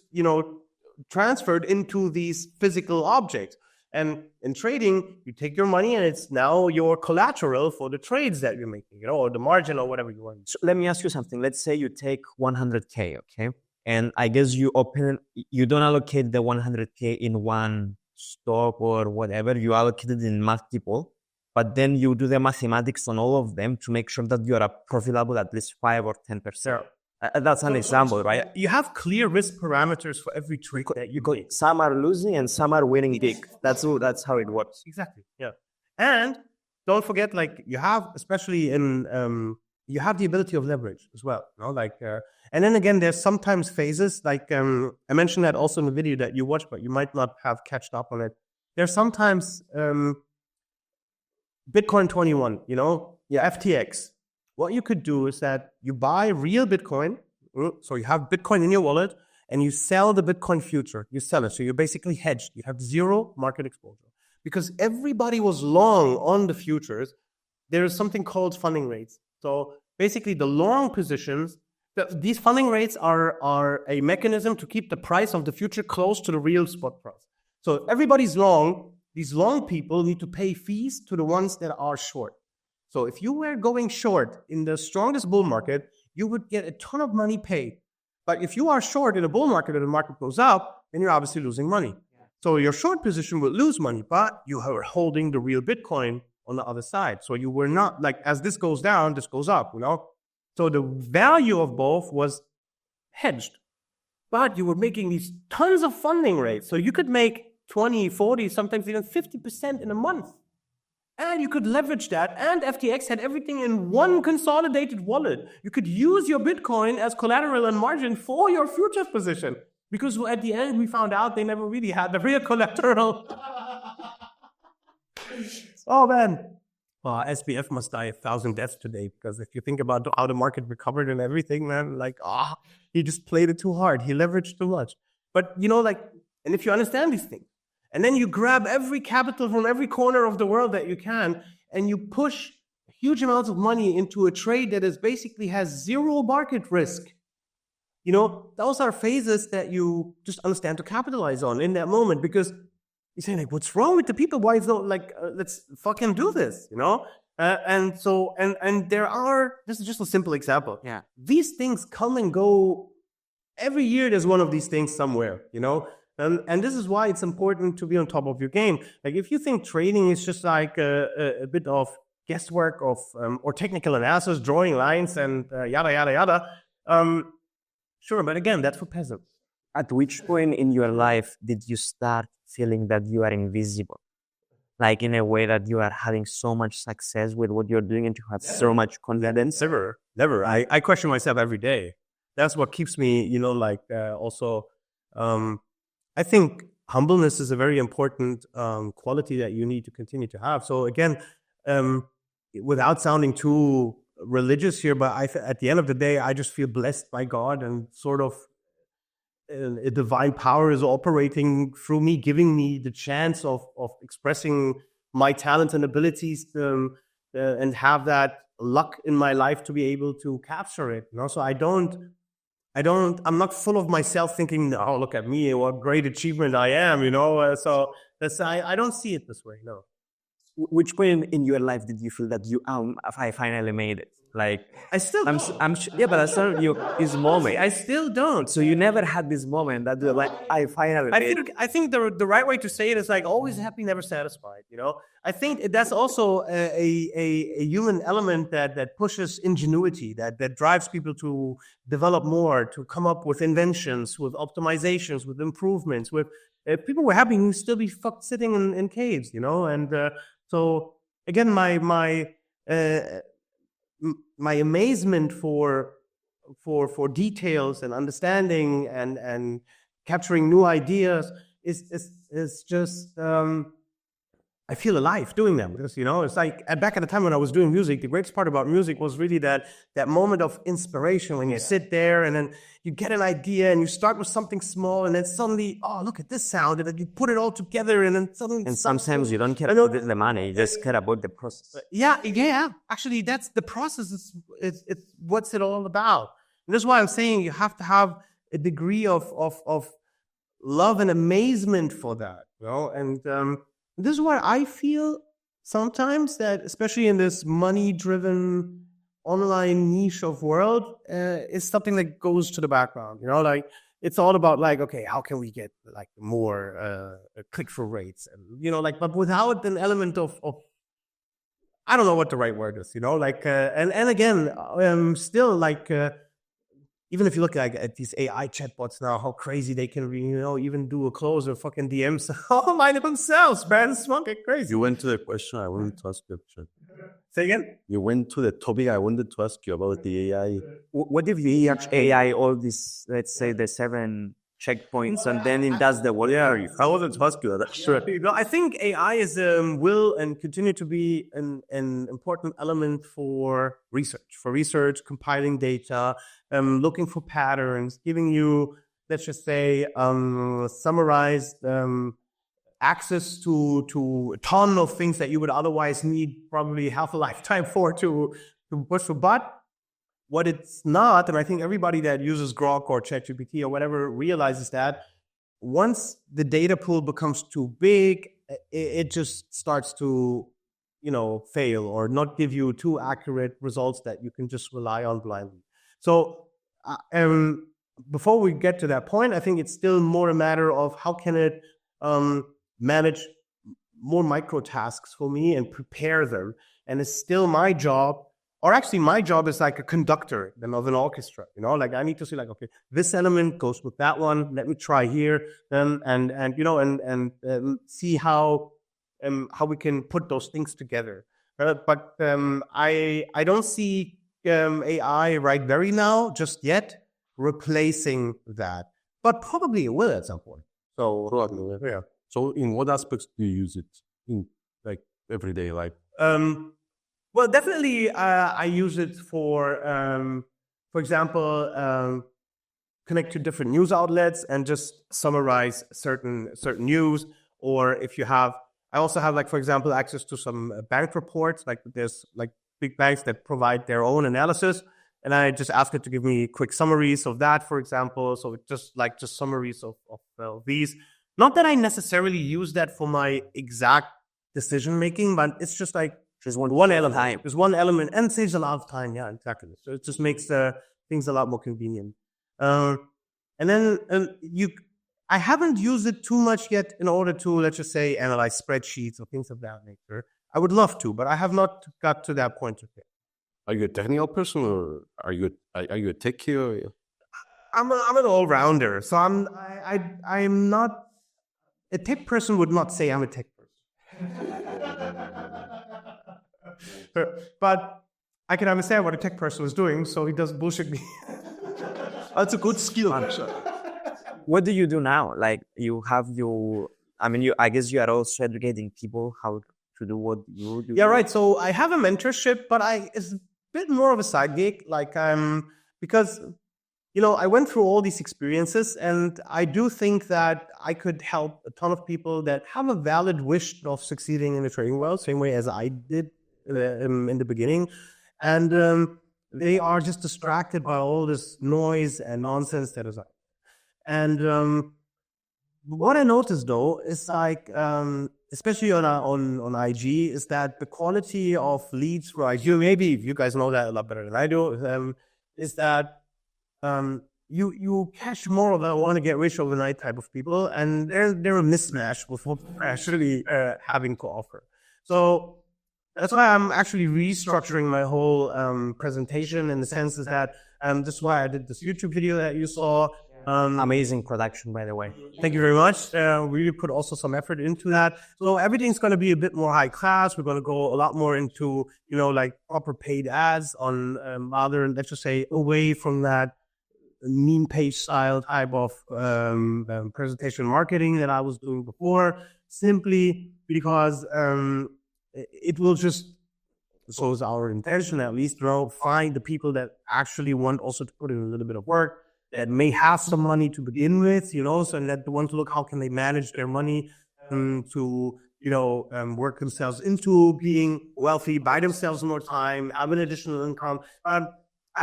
transferred into these physical objects. And in trading, you take your money and it's now your collateral for the trades that you're making, or the margin or whatever you want. So let me ask you something. Let's say you take 100K, okay? And I guess you don't allocate the 100K in one stock or whatever. You allocate it in multiple, but then you do the mathematics on all of them to make sure that you are profitable at least 5 or 10%. That's an example, right? You have clear risk parameters for every trade that you make. Some are losing and some are winning big. That's how it works. Exactly. Yeah. And don't forget, like you have, especially in, you have the ability of leverage as well. And then again, there's sometimes phases, like I mentioned that also in the video that you watched, but you might not have catched up on it. There's sometimes Bitcoin 21, FTX. What you could do is that you buy real Bitcoin. So you have Bitcoin in your wallet and you sell the Bitcoin future. You sell it. So you're basically hedged. You have zero market exposure. Because everybody was long on the futures, there is something called funding rates. So basically the long positions, these funding rates are a mechanism to keep the price of the future close to the real spot price. So everybody's long. These long people need to pay fees to the ones that are short. So if you were going short in the strongest bull market, you would get a ton of money paid. But if you are short in a bull market and the market goes up, then you're obviously losing money. Yeah. So your short position would lose money, but you were holding the real Bitcoin on the other side. So you were not like, as this goes down, this goes up, So the value of both was hedged. But you were making these tons of funding rates. So you could make 20, 40, sometimes even 50% in a month. And you could leverage that. And FTX had everything in one consolidated wallet. You could use your Bitcoin as collateral and margin for your futures position. Because at the end, we found out they never really had the real collateral. Oh, man. Well, SBF must die 1,000 deaths today. Because if you think about how the market recovered and everything, man, he just played it too hard. He leveraged too much. But, and if you understand these things, and then you grab every capital from every corner of the world that you can, and you push huge amounts of money into a trade that basically has zero market risk. Those are phases that you just understand to capitalize on in that moment, because you're saying, like, what's wrong with the people? Why is let's fucking do this, And this is just a simple example. Yeah. These things come and go. Every year there's one of these things somewhere, And this is why it's important to be on top of your game. Like if you think trading is just like a bit of guesswork or technical analysis, drawing lines and yada, yada, yada. Sure, but again, that's for peasants. At which point in your life did you start feeling that you are invisible? Like in a way that you are having so much success with what you're doing and you have so much confidence? Never. I question myself every day. That's what keeps me, also... I think humbleness is a very important quality that you need to continue to have. So again, without sounding too religious here, but at the end of the day, I just feel blessed by God and sort of a divine power is operating through me, giving me the chance of expressing my talents and abilities and have that luck in my life to be able to capture it. So I don't I'm not full of myself thinking, oh, look at me, what great achievement I am, you know. So I don't see it this way, no. Which point in your life did you feel that I finally made it? Like I still don't. yeah, but that's not this moment. I still don't. So you never had this moment that you're like, I finally made it. I think the right way to say it is like always happy, never satisfied. You know, I think that's also a human element that pushes ingenuity, that drives people to develop more, to come up with inventions, with optimizations, with improvements. With if people were happy, we'd still be fucked sitting in caves. You know, and so again, my amazement for details and understanding and capturing new ideas is just I feel alive doing them, because you know it's like back at the time when I was doing music, the greatest part about music was really that moment of inspiration when you sit there and then you get an idea and you start with something small and then suddenly, oh, look at this sound, and then you put it all together and then suddenly. And sometimes you don't care about the money, you just care about the process. Yeah. Actually, that's the process. It's what's it all about. And that's why I'm saying you have to have a degree of love and amazement for that, you know. And this is why I feel sometimes that, especially in this money-driven online niche of world, is something that goes to the background. You know, like it's all about like, okay, how can we get like more click-through rates, and you know, like, but without an element of I don't know what the right word is. You know, like and again, still like. Even if you look at these AI chatbots now, how crazy they can, you know, even do a close or fucking DMs all by themselves, man. It's fucking crazy. You went to the question I wanted to ask you. Say again? You went to the topic I wanted to ask you about the AI. What if you use AI all this, let's say the 7 checkpoints, and then it does the work? Yeah, I wanted to ask you that. Sure. You know, I think AI is will and continue to be an important element for research, compiling data, looking for patterns, giving you, let's just say, summarized access to a ton of things that you would otherwise need probably half a lifetime for to push for. But what it's not, and I think everybody that uses Grok or ChatGPT or whatever realizes that once the data pool becomes too big, it just starts to, you know, fail or not give you too accurate results that you can just rely on blindly. So before we get to that point, I think it's still more a matter of how can it manage more micro tasks for me and prepare them. And it's still my job. Or actually, my job is like a conductor of an orchestra. You know, like I need to see, like, okay, this element goes with that one. Let me try here, and you know, and see how we can put those things together. But I don't see AI right very now, just yet, replacing that. But probably it will at some point. So yeah. So in what aspects do you use it in like everyday life? Well, definitely, I use it for example, connect to different news outlets and just summarize certain news. Or if you have, I also have, like, for example, access to some bank reports. Like there's like big banks that provide their own analysis, and I just ask it to give me quick summaries of that, for example. So it's just summaries of these. Not that I necessarily use that for my exact decision making, but it's just like. Just one element. There's one element, and saves a lot of time. Yeah, exactly. So it just makes things a lot more convenient. And then I haven't used it too much yet in order to, let's just say, analyze spreadsheets or things of that nature. I would love to, but I have not got to that point yet. Are you a technical person, or are you a techie? Or? I'm an all-rounder, so I'm not a tech person. Would not say I'm a tech person. But I can understand what a tech person was doing, so he doesn't bullshit me. That's a good skill. What do you do now? Like you have I guess you are also educating people how to do what you do. Yeah, right. So I have a mentorship, but it's a bit more of a side gig. Like because, you know, I went through all these experiences, and I do think that I could help a ton of people that have a valid wish of succeeding in the trading world, same way as I did in the beginning. And they are just distracted by all this noise and nonsense that is. And what I noticed though is like, especially on IG, is that the quality of leads for IG, maybe you guys know that a lot better than I do, is that you catch more of that want to get rich overnight type of people, and they're a mismatch with what they're actually having to offer. So that's why I'm actually restructuring my whole presentation, in the sense is that this is why I did this YouTube video that you saw. Amazing production, by the way. Thank you very much. We really put also some effort into that. So everything's going to be a bit more high class. We're going to go a lot more into, like proper paid ads on other, let's just say, away from that mean page style type of presentation marketing that I was doing before, simply because it will just, so is our intention at least, find the people that actually want also to put in a little bit of work, that may have some money to begin with, so that they want to look how can they manage their money to, work themselves into being wealthy, buy themselves more time, have an additional income. I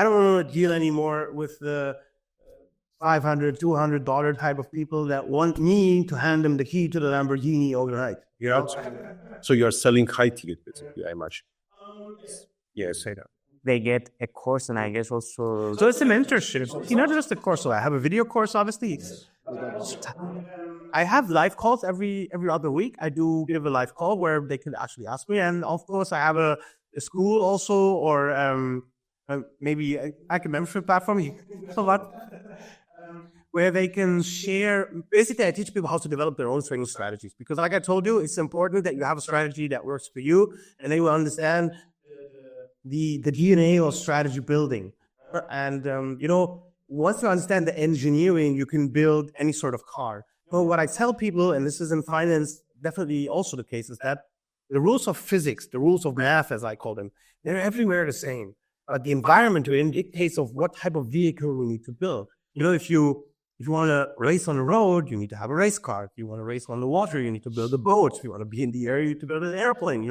don't want to deal anymore with the $500, $200 type of people that want me to hand them the key to the Lamborghini overnight. So you're selling high ticket, basically, I imagine. Yes, I know. They get a course, and I guess also... So it's a mentorship. It's not just a course. So I have a video course, obviously. I have live calls every other week. I do give a live call where they can actually ask me. And of course, I have a school also, or maybe like a membership platform, where they can share. Basically, I teach people how to develop their own trading strategies. Because like I told you, it's important that you have a strategy that works for you, and they will understand the DNA of strategy building. And, once you understand the engineering, you can build any sort of car. But what I tell people, and this is in finance definitely also the case, is that the rules of physics, the rules of math, as I call them, they're everywhere the same. But the environment you're in dictates of what type of vehicle we need to build. If you want to race on the road, you need to have a race car. If you want to race on the water, you need to build a boat. If you want to be in the air, you need to build an airplane.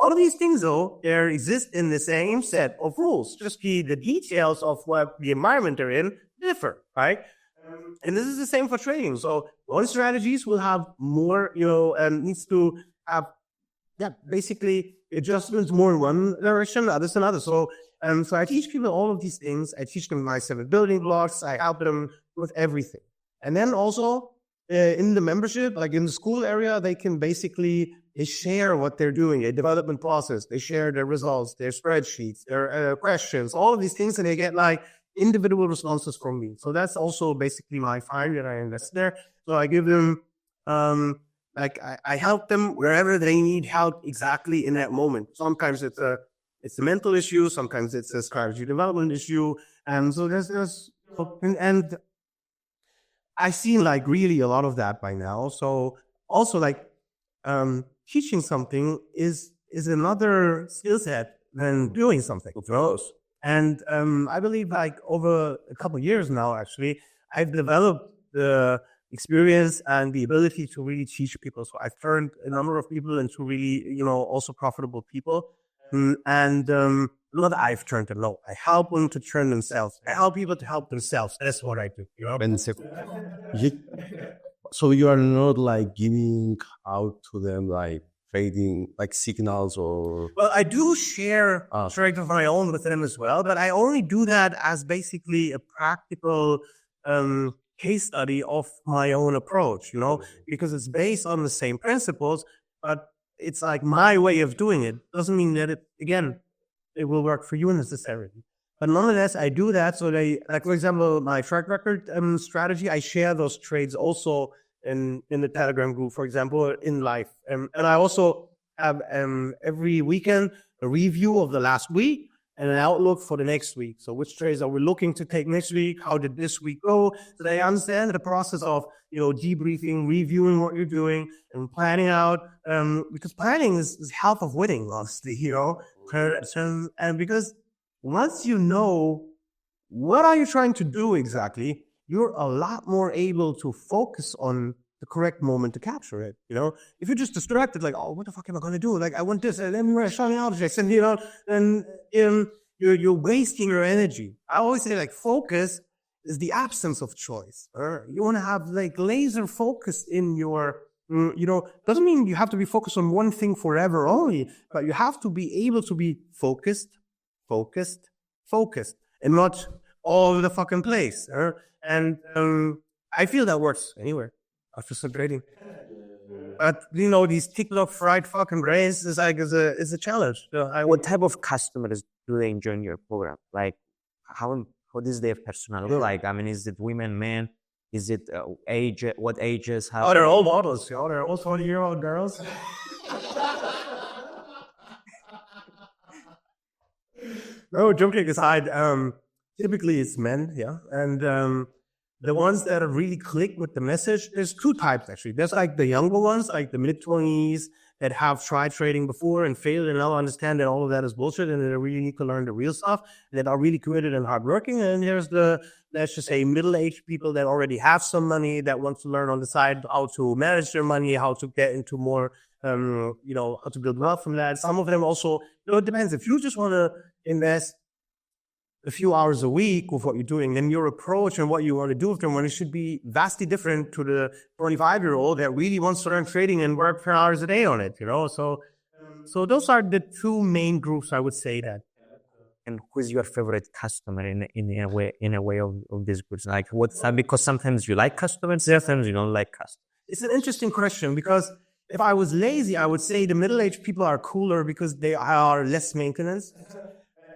All of these things, though, they exist in the same set of rules. Just the details of what the environment they're in differ, right? And this is the same for trading. So one strategies will have more, and needs to have, basically adjustments more in one direction, others in others. So I teach people all of these things. I teach them my 7 building blocks. I help them with everything. And then also in the membership, like in the school area, they can basically share what they're doing, a development process. They share their results, their spreadsheets, their questions, all of these things, and they get like individual responses from me. So that's also basically my fine that I invest there. So I give them, I help them wherever they need help exactly in that moment. Sometimes it's a mental issue, sometimes it's a strategy development issue, and so and I've seen like really a lot of that by now. So also like teaching something is another skill set than doing something. And I believe like over a couple of years now, actually, I've developed the experience and the ability to really teach people. So I've turned a number of people into really, also profitable people. And not I've turned them, no. I help them to turn themselves. I help people to help themselves. That's what I do. So you are not like giving out to them like trading, like signals or... Well, I do share trades of my own with them as well, but I only do that as basically a practical case study of my own approach, because it's based on the same principles, but it's like my way of doing it. Doesn't mean that it will work for you necessarily. But nonetheless, I do that. So for example, my track record strategy, I share those trades also in the Telegram group, for example, in live. And I also have every weekend a review of the last week and an outlook for the next week. So which trades are we looking to take next week? How did this week go? So they understand the process of, debriefing, reviewing what you're doing and planning out. Because planning is half of winning, honestly, And because once you know what are you trying to do exactly, you're a lot more able to focus on the correct moment to capture it. If you're just distracted, like, oh, what the fuck am I going to do? Like, I want this, and then we're showing objects, and you're wasting your energy. I always say like focus is the absence of choice. You want to have like laser focus in your, doesn't mean you have to be focused on one thing forever only, but you have to be able to be focused, and not all over the fucking place. And I feel that works anywhere after some trading. But these TikTok fried fucking brains is a challenge. What type of customers do they enjoy your program? Like, how is their personality like? I mean, is it women, men? Is it age? What ages? How? Oh, they're all models. They're all 20-year-old girls. No, joking aside, typically it's men, yeah. And the ones that are really click with the message, there's two types actually. There's like the younger ones, like the mid-20s that have tried trading before and failed and now understand that all of that is bullshit and they really need to learn the real stuff, that are really committed and hardworking. And there's the, let's just say, middle-aged people that already have some money that want to learn on the side how to manage their money, how to get into more, how to build wealth from that. Some of them also, it depends. If you just want to invest a few hours a week with what you're doing, then your approach and what you want to do with them, when it should be vastly different to the 25-year-old that really wants to learn trading and work 10 hours a day on it, So those are the two main groups, I would say that. And who's your favorite customer in a way of these groups? Like, what's that? Because sometimes you like customers, sometimes you don't like customers. It's an interesting question because if I was lazy, I would say the middle-aged people are cooler because they are less maintenance.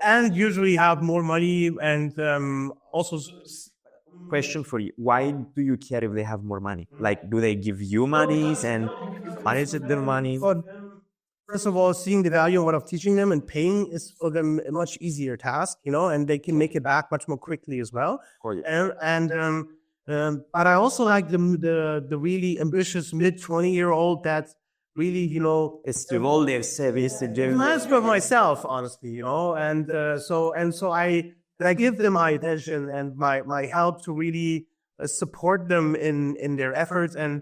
And usually have more money and also... Question for you. Why do you care if they have more money? Like, do they give you money and manage their money? First of all, seeing the value of what I'm teaching them and paying is for them a much easier task, and they can make it back much more quickly as well. Oh, yeah. But I also like the really ambitious mid-20-year-old that really, it's to all their service. That's for myself, honestly, and so I give them my attention and my help to really support them in their efforts. And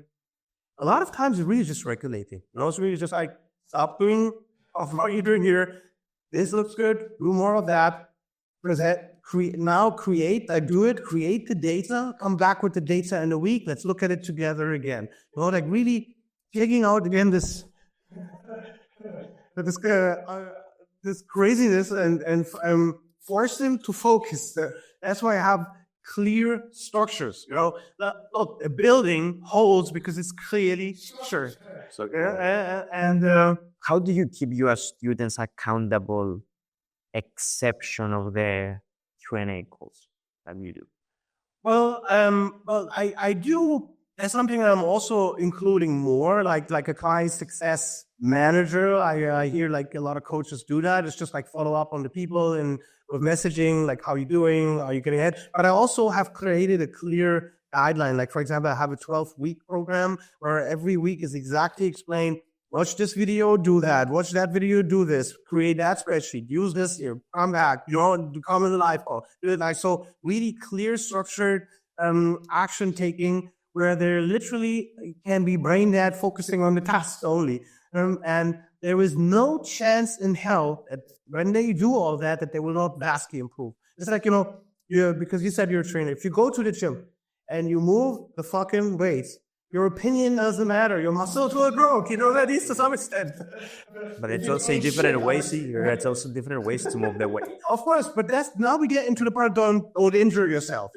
a lot of times it's really just regulating. It's really just like, stop doing what you're doing here. This looks good. Do more of that. Create the data. Come back with the data in a week. Let's look at it together again. Like really taking out again this craziness and force them to focus. That's why I have clear structures. Look, a building holds because it's clearly structured. How do you keep your students accountable, exception of the Q&A calls that you do? Well, I do. That's something that I'm also including more, like a client success manager. I hear like a lot of coaches do that. It's just like follow up on the people and with messaging, like how you doing, are you getting ahead? But I also have created a clear guideline. Like for example, I have a 12-week program where every week is exactly explained. Watch this video, do that. Watch that video, do this. Create that spreadsheet. Use this here. Come back. Come in the live call. Do it like so. Really clear, structured action taking, where there literally can be brain dead, focusing on the tasks only. And there is no chance in hell that when they do all that they will not vastly improve. It's like, because you said you're a trainer. If you go to the gym and you move the fucking weights, your opinion doesn't matter. Your muscles will grow. That is to some extent. But it's also different ways. It's also different ways to move the weight. Of course, but now we get into the part, don't injure yourself,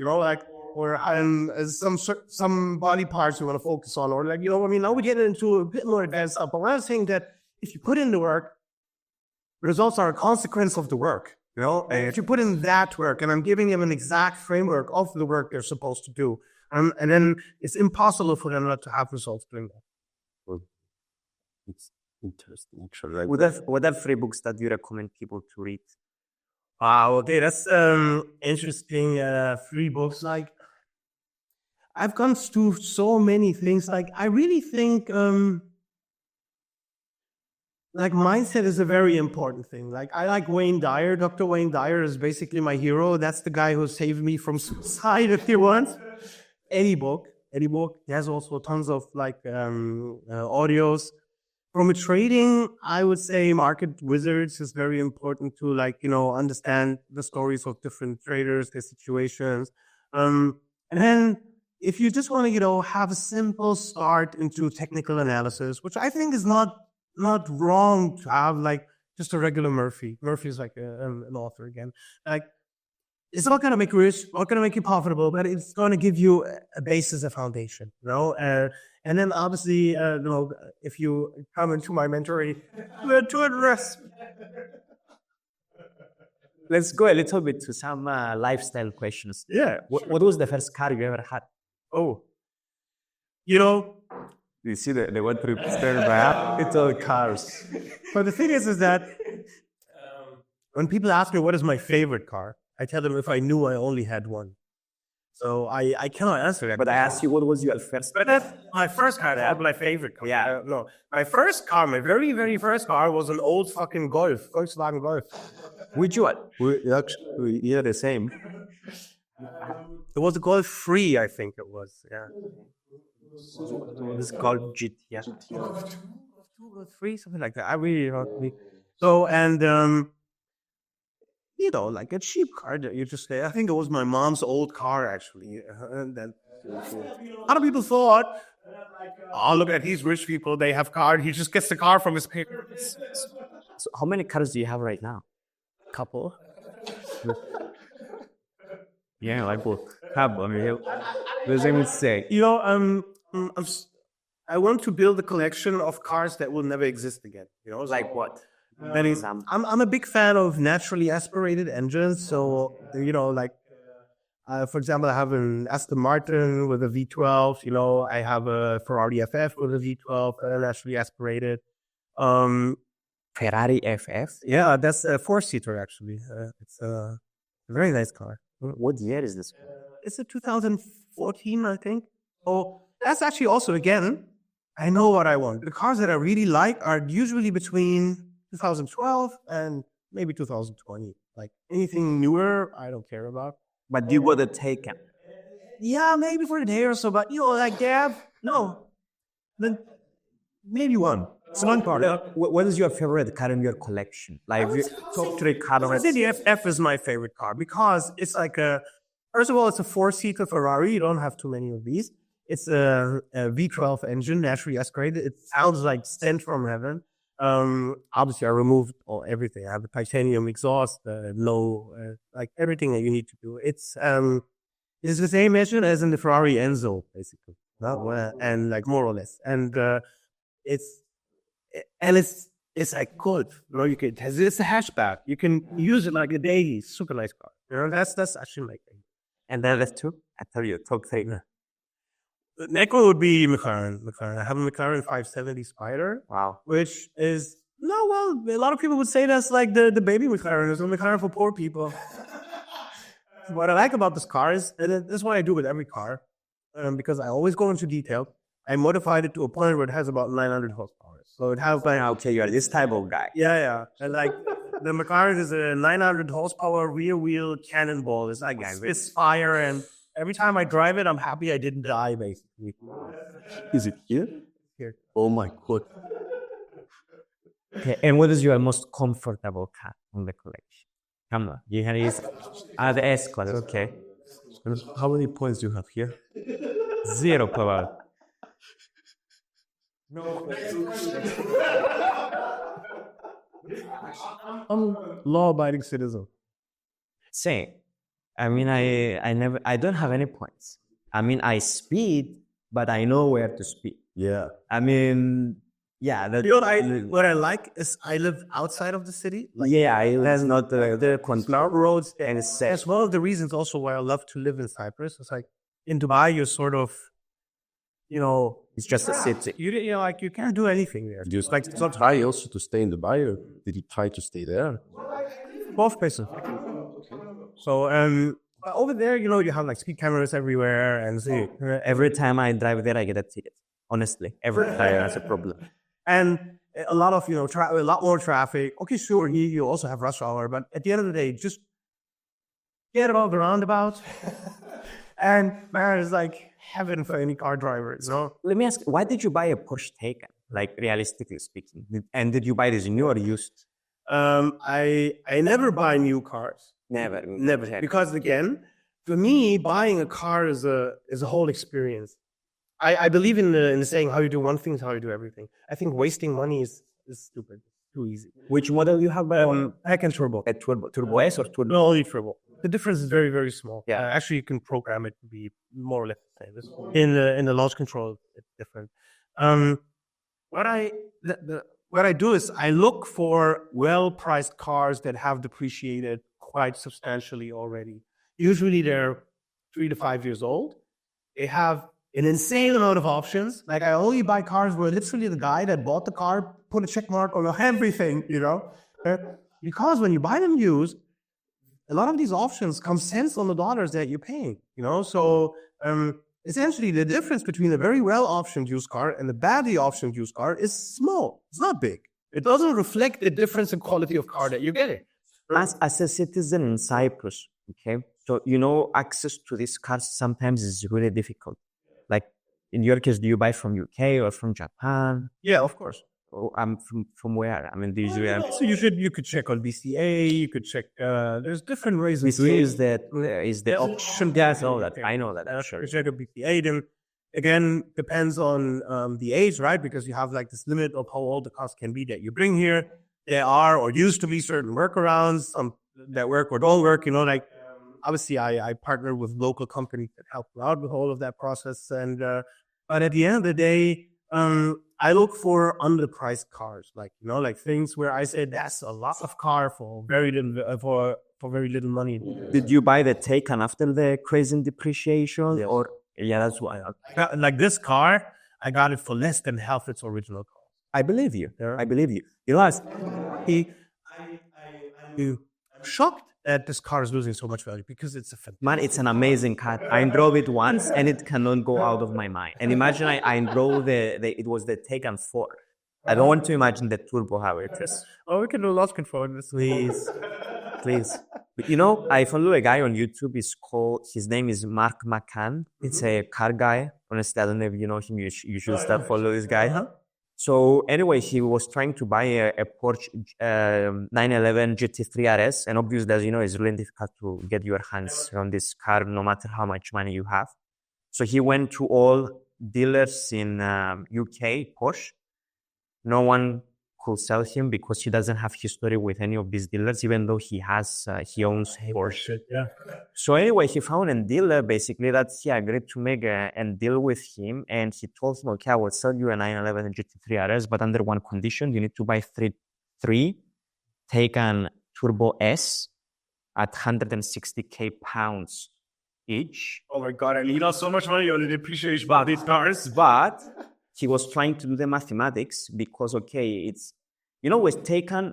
or some body parts you want to focus on, or now we get into a bit more advanced stuff. But when I was saying that if you put in the work, results are a consequence of the work. If you put in that work, and I'm giving them an exact framework of the work they're supposed to do, and then it's impossible for them not to have results doing that. Well, it's interesting, actually. What are 3 books that you recommend people to read? Okay, that's interesting. 3 books. Like, I've gone through so many things. Like, I really think mindset is a very important thing. Like, I like Wayne Dyer. Dr. Wayne Dyer is basically my hero. That's the guy who saved me from suicide if you want. Any book. He has also tons of audios. from a trading, I would say market wizards is very important to understand the stories of different traders, their situations. And then if you just want to, have a simple start into technical analysis, which I think is not wrong to have, like just a regular Murphy. Murphy is like an author again. Like, it's not going to make you rich, not going to make you profitable, but it's going to give you a basis, a foundation, and then obviously, if you come into my mentoring, to address. Let's go a little bit to some lifestyle questions. Yeah. What was the first car you ever had? Oh, You see the one trip staring by? It's all cars. But the thing is that when people ask me what is my favorite car, I tell them if I knew I only had one. So I cannot answer that. But I asked you, what was your first? But that's my first car. That's my favorite car. Yeah. No, my first car, my very, very first car was an old fucking Golf, Volkswagen Golf. Which one? We are the same. It was a Golf 3, I think it was. Yeah. This Golf GT. Yeah. Golf 3, something like that. I really don't. So, and like a cheap car that you just say. I think it was my mom's old car, actually. And then a lot of people thought, oh, look at these rich people. They have cars. He just gets the car from his parents. So how many cars do you have right now? Couple. Yeah, like what? Couple. I mean, what does it say? I want to build a collection of cars that will never exist again. Like what? That is, I'm a big fan of naturally aspirated engines. So, for example, I have an Aston Martin with a V12. I have a Ferrari FF with a V12, naturally aspirated. Ferrari FF? Yeah, that's a four-seater, actually. It's a very nice car. What year is this? It's a 2014, I think. Oh, that's actually also, again, I know what I want. The cars that I really like are usually between 2012 and maybe 2020. Like anything newer, I don't care about. But you got a Taycan. Yeah, maybe for a day or so. But no. Then maybe one. It's one car. What is your favorite car in your collection? Like top three cars. The FF is my favorite car because it's like first of all, it's a four-seater Ferrari. You don't have too many of these. It's a V12 engine, naturally aspirated. It sounds like sent from heaven. Obviously I removed everything. I have a titanium exhaust, low, like everything that you need to do. It's the same engine as in the Ferrari Enzo, basically, and like more or less. And it's like good. It's a hatchback. You can use it like a daily. Super nice car. That's actually my thing. And then that's two. I tell you, top three. The next one would be McLaren. I have a McLaren 570 Spider. Wow. Which is, a lot of people would say that's like the baby McLaren. It's a McLaren for poor people. What I like about this car is, and this is what I do with every car, because I always go into detail. I modified it to a point where it has about 900 horsepower. So it has like... Okay, you are this type of guy. Yeah. And like, the McLaren is a 900 horsepower rear wheel cannonball. It's like it's fire, and every time I drive it, I'm happy I didn't die, basically. Is it here? Here. Oh my God. Okay, and what is your most comfortable car in the collection? Come on, you have the S-Class, okay. How many points do you have here? 0 power. No. I'm law-abiding citizen. Same. I mean, I don't have any points. I mean, I speed, but I know where to speed. Yeah. I mean, yeah. What I like is I live outside of the city. That's not the Cloud roads, and it's safe. That's one of the reasons also why I love to live in Cyprus. It's like in Dubai, you're sort of, it's just a city. You can't do anything there. Do you try also to stay in Dubai, or did you try to stay there? Both places. So over there, you have like speed cameras everywhere, and every time I drive there, I get a ticket. Honestly, every time that's a problem. And a lot of a lot more traffic. Okay, sure, here you also have rush hour, but at the end of the day, just get about the roundabout. And man, it's like heaven for any car drivers. Let me ask, why did you buy a Porsche Taycan? like realistically speaking? And did you buy this new or used? I never buy new cars. Never. Because again, for me, buying a car is a whole experience. I believe in the saying, how you do one thing is how you do everything. I think wasting money is stupid. Too easy. Which model you have? Taycan Turbo. A Turbo S or Turbo? No, only Turbo. The difference is very, very small. Yeah. Actually, you can program it to be more or less the same. In the launch control, it's different. What I do is I look for well-priced cars that have depreciated quite substantially already. Usually they're 3 to 5 years old. They have an insane amount of options. Like I only buy cars where literally the guy that bought the car put a check mark on everything, because when you buy them used, a lot of these options come cents on the dollars that you're paying, So essentially the difference between a very well optioned used car and a badly optioned used car is small. It's not big. It doesn't reflect the difference in quality of car that you're getting. As a citizen in Cyprus, okay, so access to these cars sometimes is really difficult. Like in your case, do you buy from UK or from Japan? Yeah, of course. Oh, I'm from where? I mean, So you could check on BCA. You could check. There's different ways. BCA is the option. Yeah, I know that. Sure. You check on BCA. Then again, depends on the age, right? Because you have like this limit of how old the cars can be that you bring here. There are or used to be certain workarounds, that work or don't work. Obviously, I partner with local companies that help out with all of that process. And but at the end of the day, I look for underpriced cars, like things where I say that's a lot of car for very little for very little money. Did you buy the Taycan after the crazy depreciation? Yes. Or that's why. Like this car, I got it for less than half its original cost. I believe you. Yeah. I believe you. I'm shocked that this car is losing so much value because it's it's an amazing car. I drove it once and it cannot go out of my mind. And imagine I drove it was the Taycan 4. I don't want to imagine the Turbo how it is. Oh, we can do launch control in this. Please. But I follow a guy on YouTube. His name is Mark McCann. It's a car guy. Honestly, I don't know if you know him. You should start follow this guy. Huh? So anyway, he was trying to buy a Porsche 911 GT3 RS, and obviously, as you know, it's really difficult to get your hands on this car, no matter how much money you have. So he went to all dealers in UK, Porsche. No one could sell him because he doesn't have history with any of these dealers, even though he owns Porsche. Yeah. So anyway, he found a dealer basically that he agreed to make a deal with him, and he told him, okay, I will sell you a 911 GT3 RS, but under one condition, you need to buy three Taycan Turbo S at 160k pounds each. Oh my God, I need so much money on the depreciation of these cars. But he was trying to do the mathematics because, okay, with Taycan,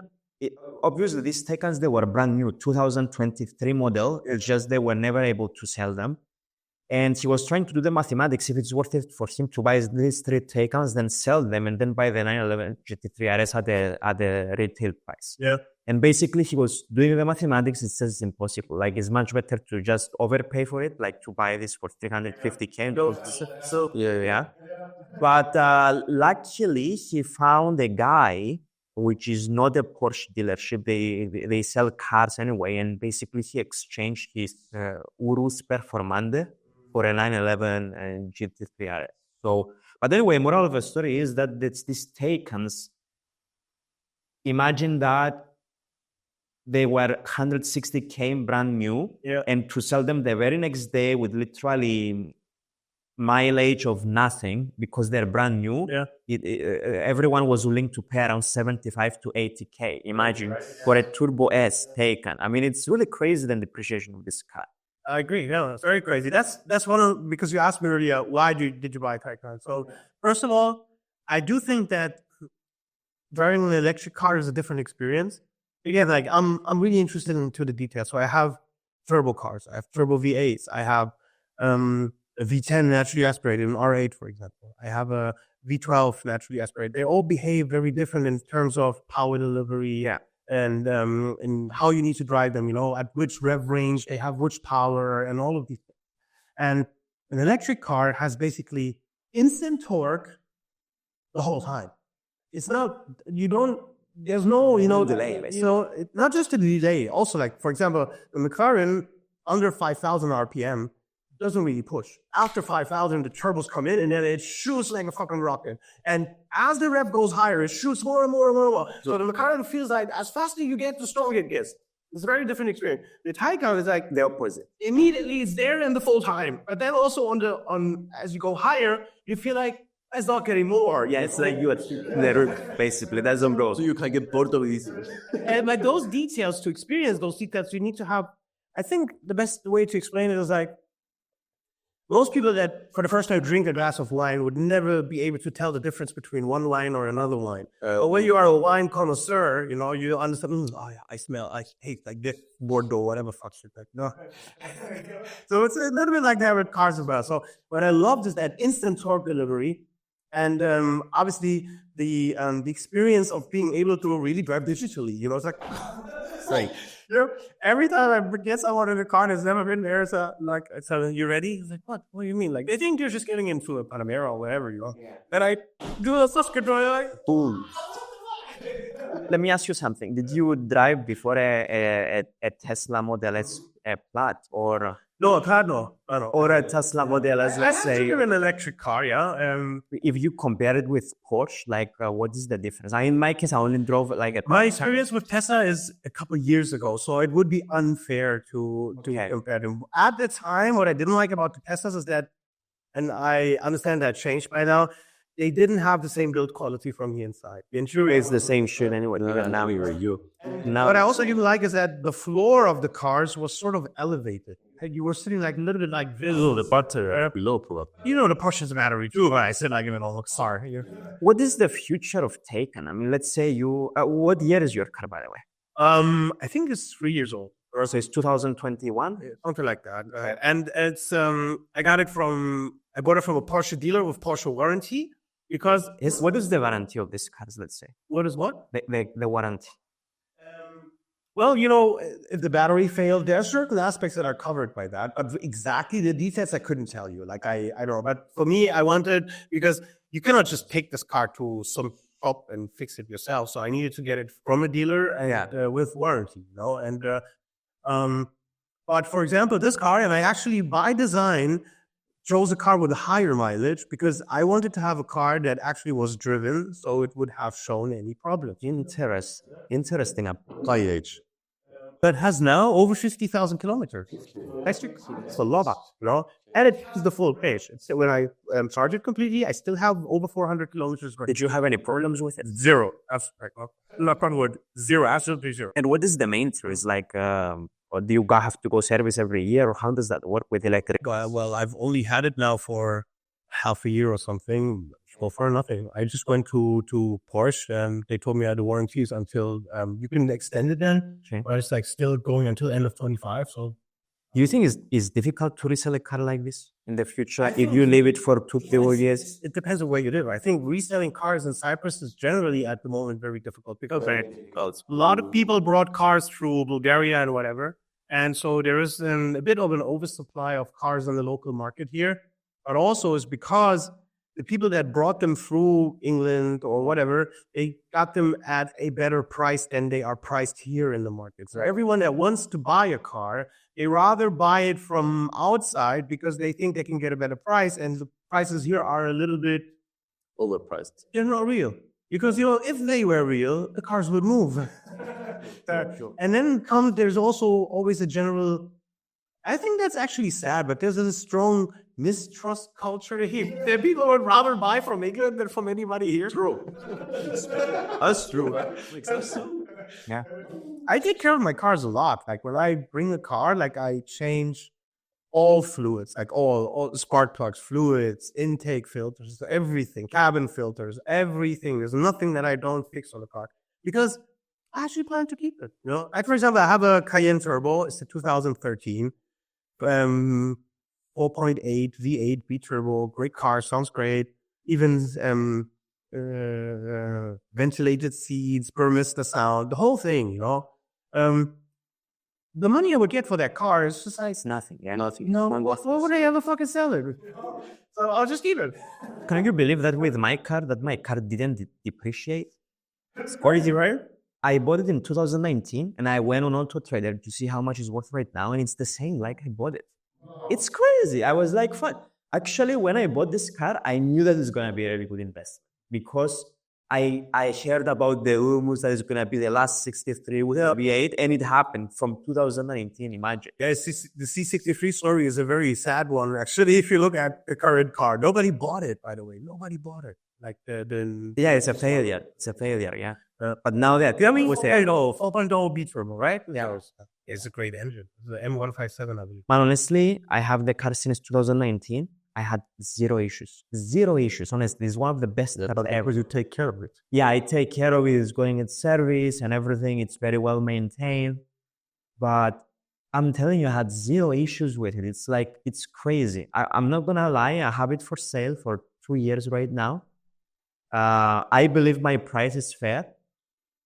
obviously these Taycans, they were brand new, 2023 model. It's just they were never able to sell them. And he was trying to do the mathematics. If it's worth it for him to buy these 3 Taycans, then sell them and then buy the 911 GT3 RS at the retail price. Yeah. And basically he was doing the mathematics. It says it's impossible. Like it's much better to just overpay for it, like to buy this for 350k. Yeah. But luckily he found a guy which is not a Porsche dealership. They sell cars anyway, and basically he exchanged his Urus Performante for a 911 and GT3 RS. So, but anyway, moral of the story is that it's these Taycans. Imagine that they were 160k brand new, and to sell them the very next day with literally mileage of nothing because they're brand new. Everyone was willing to pay around 75 to 80k. Imagine for a Turbo S Taycan. I mean, it's really crazy the depreciation of this car. I agree. Yeah, it's very crazy. That's one because you asked me earlier, why did you buy a Taycan? So first of all, I do think that driving an electric car is a different experience. Again, like I'm really interested into the details. So I have turbo cars. I have turbo V8s. I have a V10 naturally aspirated, an R8, for example. I have a V12 naturally aspirated. They all behave very different in terms of power delivery and how you need to drive them, at which rev range they have which power and all of these things. And an electric car has basically instant torque the whole time. it's not, you don't, there's no, delay, not just a delay. Also, like, for example, the McLaren under 5,000 RPM doesn't really push. After 5,000, the turbos come in and then it shoots like a fucking rocket. And as the rev goes higher, it shoots more and more and more and more. So the McLaren feels like as fast as you get, the stronger it gets. It's a very different experience. The Taycan is like The opposite. immediately it's there and the full time. But then also as you go higher, you feel like it's not getting more. Yeah, it's like you at the roof, basically. That's umbrella. So you can get bored of this. And like those details, to experience those details, you need to have, I think the best way to explain it is like, most people that for the first time drink a glass of wine would never be able to tell the difference between one wine or another wine. But when you are a wine connoisseur, you understand, oh yeah, I hate like this Bordeaux, whatever fuck shit. Like, no. So it's a little bit like that with cars as well. So what I loved is that instant torque delivery. And obviously the experience of being able to really drive digitally, it's like, Right. Every time I get someone in a car that's never been there, so you ready? He's like, what? What do you mean? Like, they think you're just getting into a Panamera or whatever, Then I do a soft control, like, Boom. Let me ask you something. Did you drive before a Tesla Model S Plaid or no, a Plaid, no. or a Tesla Model S? Let's say an electric car, yeah. if you compare it with Porsche, like what is the difference? In my case, I only drove like a. My experience with Tesla is a couple of years ago, so it would be unfair to compare them. At the time, what I didn't like about the Teslas is that, and I understand that changed by now, they didn't have the same build quality from the inside. The interior It's the same shit anyway. Now Now, what I also didn't like is that the floor of the cars was sort of elevated. And you were sitting like a little bit like this. The butter below pull up. The Porsche's battery too. I sit like in an old car. what is the future of Taycan? I mean, let's say you. What year is your car, by the way? I think it's 3 years old. Or so it's 2021. Something like that. And it's I bought it from a Porsche dealer with Porsche warranty because What is the warranty of these cars? Let's say what is what? the warranty. Well, if the battery failed, there are certain aspects that are covered by that. But exactly the details I couldn't tell you. Like I don't know. But for me, I wanted, because you cannot just take this car to some shop and fix it yourself. So I needed to get it from a dealer and with warranty, And but for example, this car, and I actually by design chose a car with a higher mileage because I wanted to have a car that actually was driven, so it would have shown any problems. Interesting. High age. But has now over 50,000 kilometers. It's a lot, And it is the full page. When I charge it completely, I still have over 400 kilometers. Did you have any problems with it? Zero. Knock on wood. Zero. Absolutely zero. And what is the maintenance like? Or do you have to go service every year, or how does that work with electric? Well, I've only had it now for half a year or something. Well, for nothing. I just went to Porsche and they told me I had the warranties until you can extend it then. Okay. But it's like still going until end of 25. So Do you think it's difficult to resell a car like this in the future if you leave it for 2 years? it depends on where you live. I think reselling cars in Cyprus is generally at the moment very difficult because a lot of people brought cars through Bulgaria and whatever. And so there is a bit of an oversupply of cars in the local market here. But also it's because the people that brought them through England or whatever, they got them at a better price than they are priced here in the market. So everyone that wants to buy a car, they rather buy it from outside because they think they can get a better price. And the prices here are a little bit Overpriced. they're not real. Because, if they were real, the cars would move. And then there's also always a general, I think that's actually sad, but there's a strong mistrust culture here. The people would rather buy from England than from anybody here. True. That's true. Yeah. I take care of my cars a lot. Like when I bring a car, like I change all fluids, like all spark plugs, fluids, intake filters, everything, cabin filters, everything. There's nothing that I don't fix on the car because I actually plan to keep it. Like for example, I have a Cayenne Turbo. It's a 2013, 4.8 V8 B-turbo. Great car, sounds great. Even ventilated seats, Burmester sound, the whole thing. the money I would get for that car is just like, It's nothing. Yeah. Nothing. no, what would I ever fucking sell it? So I'll just keep it. Can you believe that with my car, didn't depreciate? It's crazy, right? I bought it in 2019 and I went on Auto Trader to see how much it's worth right now, and it's the same like I bought it. It's crazy. I was like, fuck. Actually, when I bought this car, I knew that it's gonna be a really good investment because I heard about the rumors that it's gonna be the last 63 with V8, and it happened from 2019. Imagine. Yeah, the C63 story is a very sad one. Actually, if you look at the current car, nobody bought it, by the way. Nobody bought it. Like Yeah, it's a failure. It's a failure, yeah. But now that, I mean, with 4.0 beat turbo, right? Yeah, it's a great engine. The M157, I believe. man, honestly, I have the car since 2019. I had zero issues. Zero issues, honestly. It's one of the best cars ever. Because you take care of it. Yeah, I take care of it. It's going in service and everything. It's very well maintained. But I'm telling you, I had zero issues with it. It's like, it's crazy. I'm not going to lie. I have it for sale for 2 years right now. I believe my price is fair.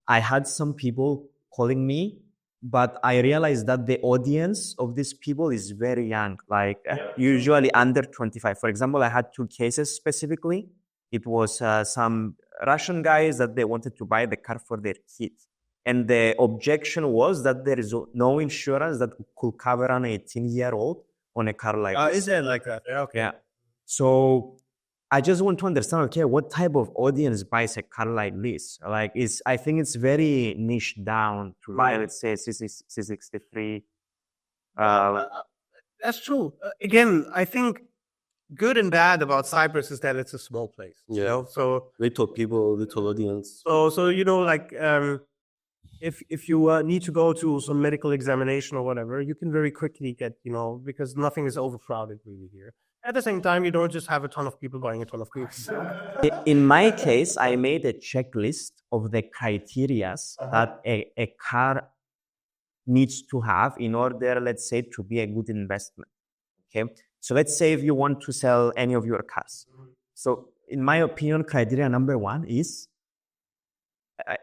I had some people calling me, but I realized that the audience of these people is very young, like usually under 25. For example, I had 2 cases specifically. It was some Russian guys that they wanted to buy the car for their kids. And the objection was that there is no insurance that could cover an 18-year-old on a car like this. Is it like that? Yeah, okay. Yeah. So I just want to understand, okay, what type of audience buys a car like this? Like, I think it's very niche down to buy, let's say, C63. That's true. Again, I think good and bad about Cyprus is that it's a small place. Yeah. You know? So Little people, little audience. So you know, like if you need to go to some medical examination or whatever, you can very quickly get, you know, because nothing is overcrowded really here. At the same time, you don't just have a ton of people buying a ton of cars. In my case, I made a checklist of the criterias that a car needs to have in order, let's say, to be a good investment. Okay. So let's say if you want to sell any of your cars. So in my opinion, criteria number 1 is,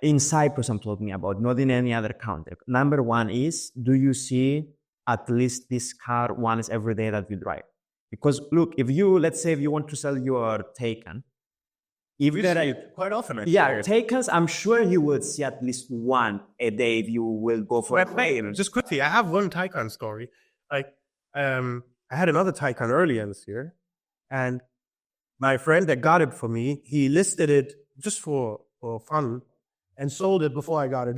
in Cyprus I'm talking about, not in any other country. Number 1 is, do you see at least this car once every day that you drive? Because look, let's say if you want to sell your Taycan, if We there see are, it quite often. Actually. yeah, Taycans, I'm sure you would see at least one a day if you will go for a plane. Just quickly, I have one Taycan story. Like, I had another Taycan earlier this year, and my friend that got it for me, he listed it just for fun and sold it before I got it.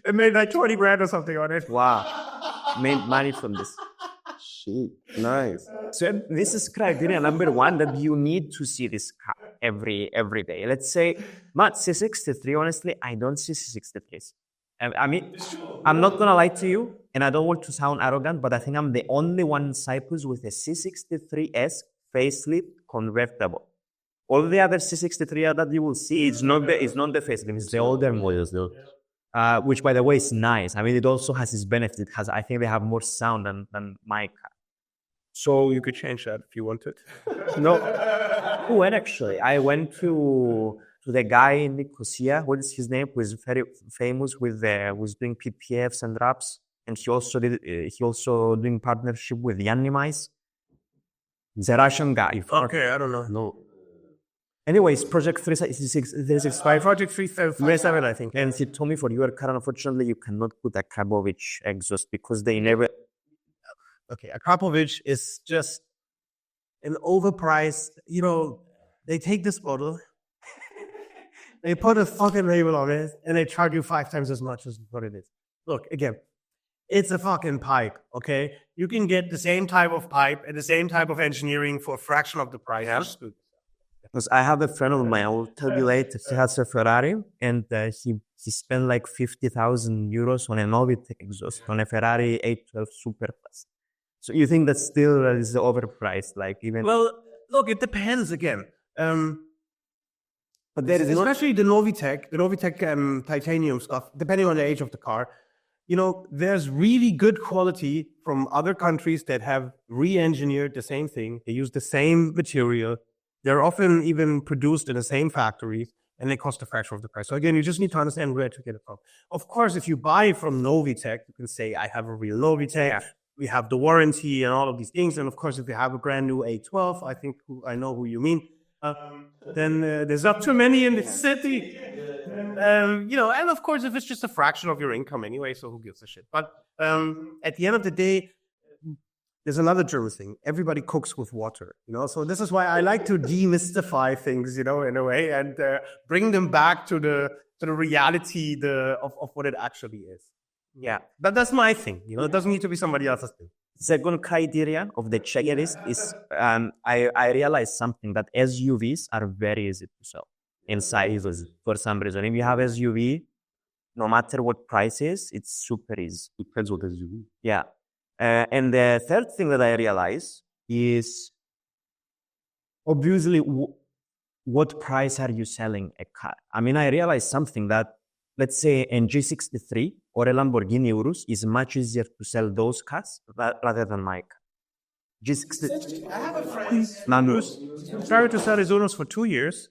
It made like 20 grand or something on it. Wow, made money from this. Shit, nice. So this is criteria number 1, that you need to see this car every day. Let's say, Matt, C63, honestly, I don't see C63s. I mean, I'm not going to lie to you, and I don't want to sound arrogant, but I think I'm the only one in Cyprus with a C63S facelift convertible. All the other C63 that you will see, it's not the facelift, it's the older models, though. Which, by the way, is nice. I mean, it also has its benefit. I think they have more sound than my car. So you could change that if you wanted. No. When actually, I went to the guy in Nicosia. What is his name? Who is very famous with was doing PPFs and raps, and he also doing partnership with Yanimais. He's a Russian guy. Okay, I don't know. No. Anyways, Project 365. Project 357, I think. And he told me for your car, unfortunately, you cannot put a Krapovich exhaust because they never. Okay, a Krapovich is just an overpriced, you know, they take this bottle, they put a fucking label on it, and they charge you 5 times as much as what it is. Look, again, it's a fucking pipe, okay? You can get the same type of pipe and the same type of engineering for a fraction of the price. Yeah. Because I have a friend of mine, I will tell you later, he has a Ferrari, and he spent like 50,000 euros on an Novitec exhaust on a Ferrari 812 Superfast. So you think that still is overpriced, like even? Well, look, it depends again. But there is especially the Novitec titanium stuff, depending on the age of the car. You know, there's really good quality from other countries that have re-engineered the same thing. They use the same material. They're often even produced in the same factory. and they cost a fraction of the price. So again, you just need to understand where to get it from. Of course, if you buy from Novitech, you can say, I have a real Novitech. We have the warranty and all of these things. And of course, if you have a brand new A12, I know who you mean. Then there's not too many in the city. And of course, if it's just a fraction of your income anyway, so who gives a shit? But at the end of the day, there's another German thing. Everybody cooks with water, So this is why I like to demystify things, in a way, and bring them back to the reality of what it actually is. Yeah, but that's my thing. It doesn't need to be somebody else's thing. Second criteria of the checklist is I realized something, that SUVs are very easy to sell in sizes for some reason. If you have SUV, no matter what price is, it's super easy. Depends what SUV. Yeah. And the third thing that I realized is obviously what price are you selling a car? I mean, I realized something that, let's say, an G63 or a Lamborghini Urus is much easier to sell those cars rather than my car. G63. I have a friend who's started to sell his Urus for 2 years,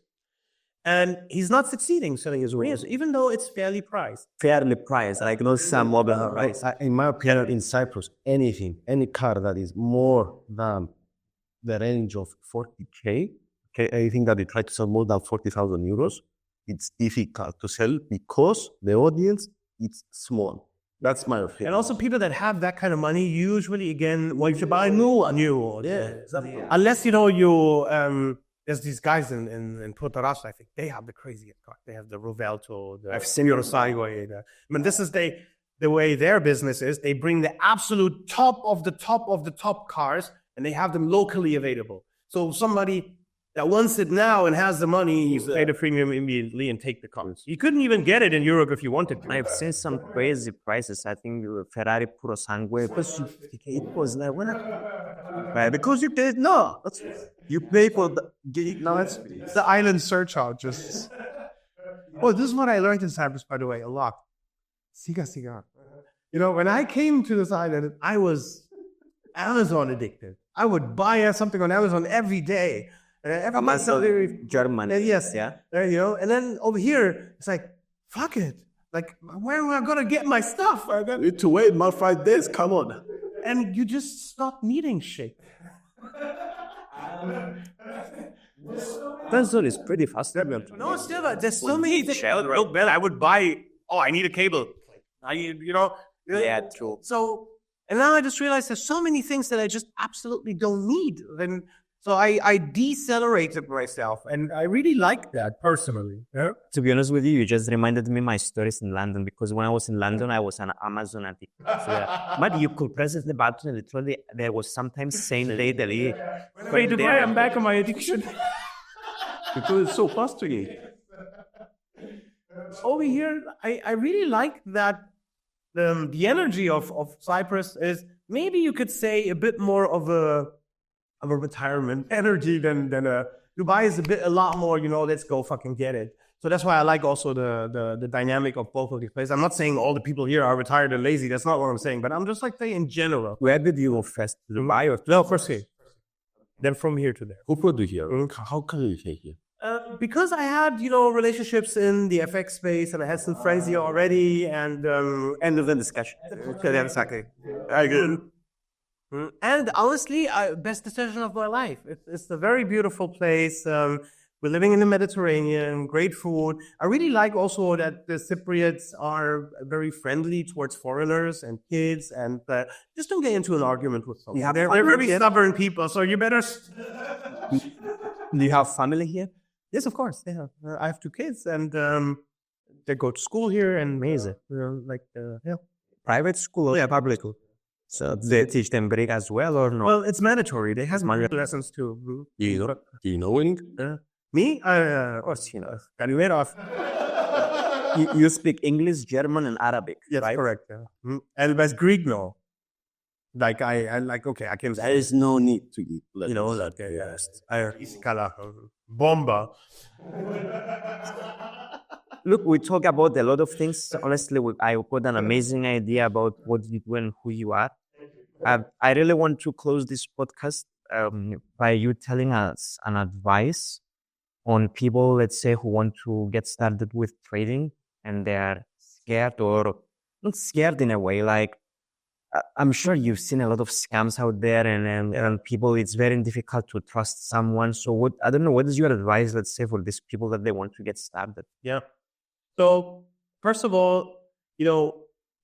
and he's not succeeding selling his Urus, even though it's fairly priced. Fairly priced, like those some mobile, right? In my opinion, in Cyprus, any car that is more than the range of 40K, I think that they try to sell more than 40,000 euros, it's difficult to sell because the audience is small. That's my opinion. And also people that have that kind of money, usually, again, well, if you buy Anew, unless, there's these guys in Porto, I think they have the craziest car. They have the Rovelto, the SoftwareCy. This is the way their business is. They bring the absolute top of the top cars, and they have them locally available. So somebody that wants it now and has the money, you pay the premium immediately and take the car. You couldn't even get it in Europe if you wanted to. I've seen some crazy prices. I think Ferrari Puro Sangue, it was like, what? Because you did, no. You pay for the... No, it's the island surcharge. This is what I learned in Cyprus, by the way, a lot. Cigar. When I came to this island, I was Amazon addicted. I would buy something on Amazon every day. Every month, German. Yes. Yeah. And then over here, it's like, fuck it. Like, where am I going to get my stuff? You need to wait more 5 days. Come on. And you just stop needing shit. That's is pretty fast. No, still, there's so many things. I would buy, I need a cable. Yeah, true. So, and now I just realized there's so many things that I just absolutely don't need. And so I decelerated myself, and I really like that personally. Yeah? To be honest with you, you just reminded me my stories in London, because when I was in London, I was an Amazon addict. But you could press the button, and literally there was sometimes same day delivery. Wait, today I'm back on my addiction. Because it's so fast to get. Over here, I really like that the energy of Cyprus is, maybe you could say, a bit more of a retirement energy than Dubai is a lot more, let's go fucking get it. So that's why I like also the dynamic of both of these places. I'm not saying all the people here are retired and lazy. That's not what I'm saying. But I'm just saying in general. Where did you go first? Dubai or? No, first here. Then from here to there. Who brought you here? How come you came here? Because I had, relationships in the FX space, and I had some friends here already, and end of the discussion. Exactly. I good. And honestly, best decision of my life. It's a very beautiful place. We're living in the Mediterranean, great food. I really like also that the Cypriots are very friendly towards foreigners and kids, and just don't get into an argument with them. Yeah, they're very stubborn people, so you better... Do you have family here? Yes, of course. Yeah. I have 2 kids, and they go to school here, and amazing. Private school? Yeah, public school. So they teach them Greek as well, or no? Well, it's mandatory. They have lessons too. Do you know any? Me? Of course, You speak English, German, and Arabic. Yes, right? Correct. Yeah. And but Greek, no. Like I can. There is no need to eat. Yes. Bomba. Look, we talk about a lot of things. Honestly, I got an amazing idea about what you do and who you are. I really want to close this podcast by you telling us an advice on people, let's say, who want to get started with trading and they're scared, or not scared in a way, like I'm sure you've seen a lot of scams out there, and people, it's very difficult to trust someone. So I don't know, what is your advice, let's say, for these people that they want to get started? Yeah. So first of all,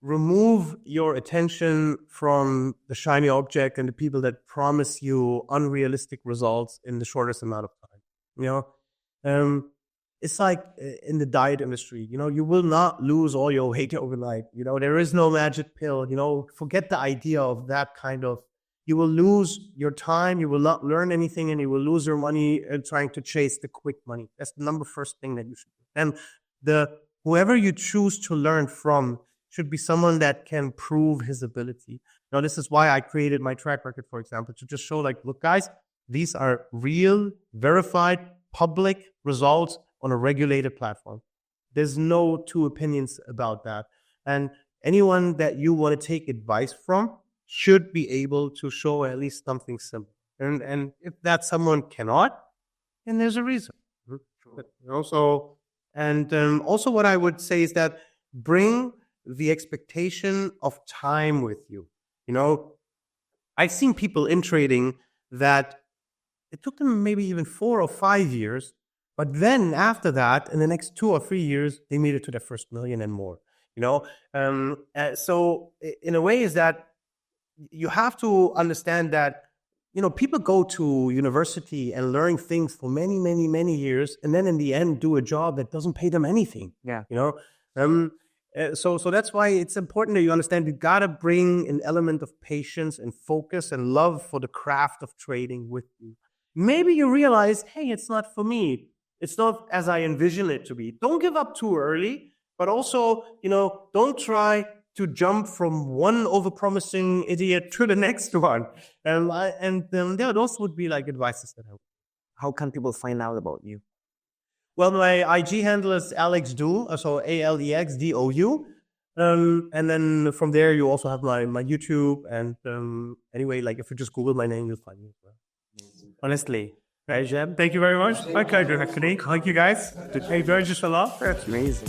remove your attention from the shiny object and the people that promise you unrealistic results in the shortest amount of time. It's like in the diet industry, you will not lose all your weight overnight. There is no magic pill. Forget the idea of that kind of. You will lose your time, you will not learn anything, and you will lose your money trying to chase the quick money. That's the first thing that you should do. And whoever you choose to learn from should be someone that can prove his ability. This is why I created my track record, for example, to just show, look, guys, these are real, verified, public results on a regulated platform. There's no two opinions about that. And anyone that you want to take advice from should be able to show at least something simple. And if that someone cannot, then there's a reason. Also what I would say is that bring the expectation of time with you. I've seen people in trading that it took them maybe even 4 or 5 years, but then after that, in the next 2 or 3 years, they made it to their first million and more. So in a way is that you have to understand that people go to university and learn things for many, many, many years, and then in the end do a job that doesn't pay them anything. Yeah. So that's why it's important that you understand you gotta bring an element of patience and focus and love for the craft of trading with you. Maybe you realize, hey, it's not for me. It's not as I envision it to be. Don't give up too early, but also, don't try to jump from one overpromising idiot to the next one. Those would be advices that I would. How can people find out about you? Well, my IG handle is AlexDou, so AlexDou. And then from there, you also have my YouTube. And anyway, if you just Google my name, you'll find me as well. Honestly. Right, Jeb? Thank you very much. Okay, thank you guys. Hey, very just a lot. That's amazing.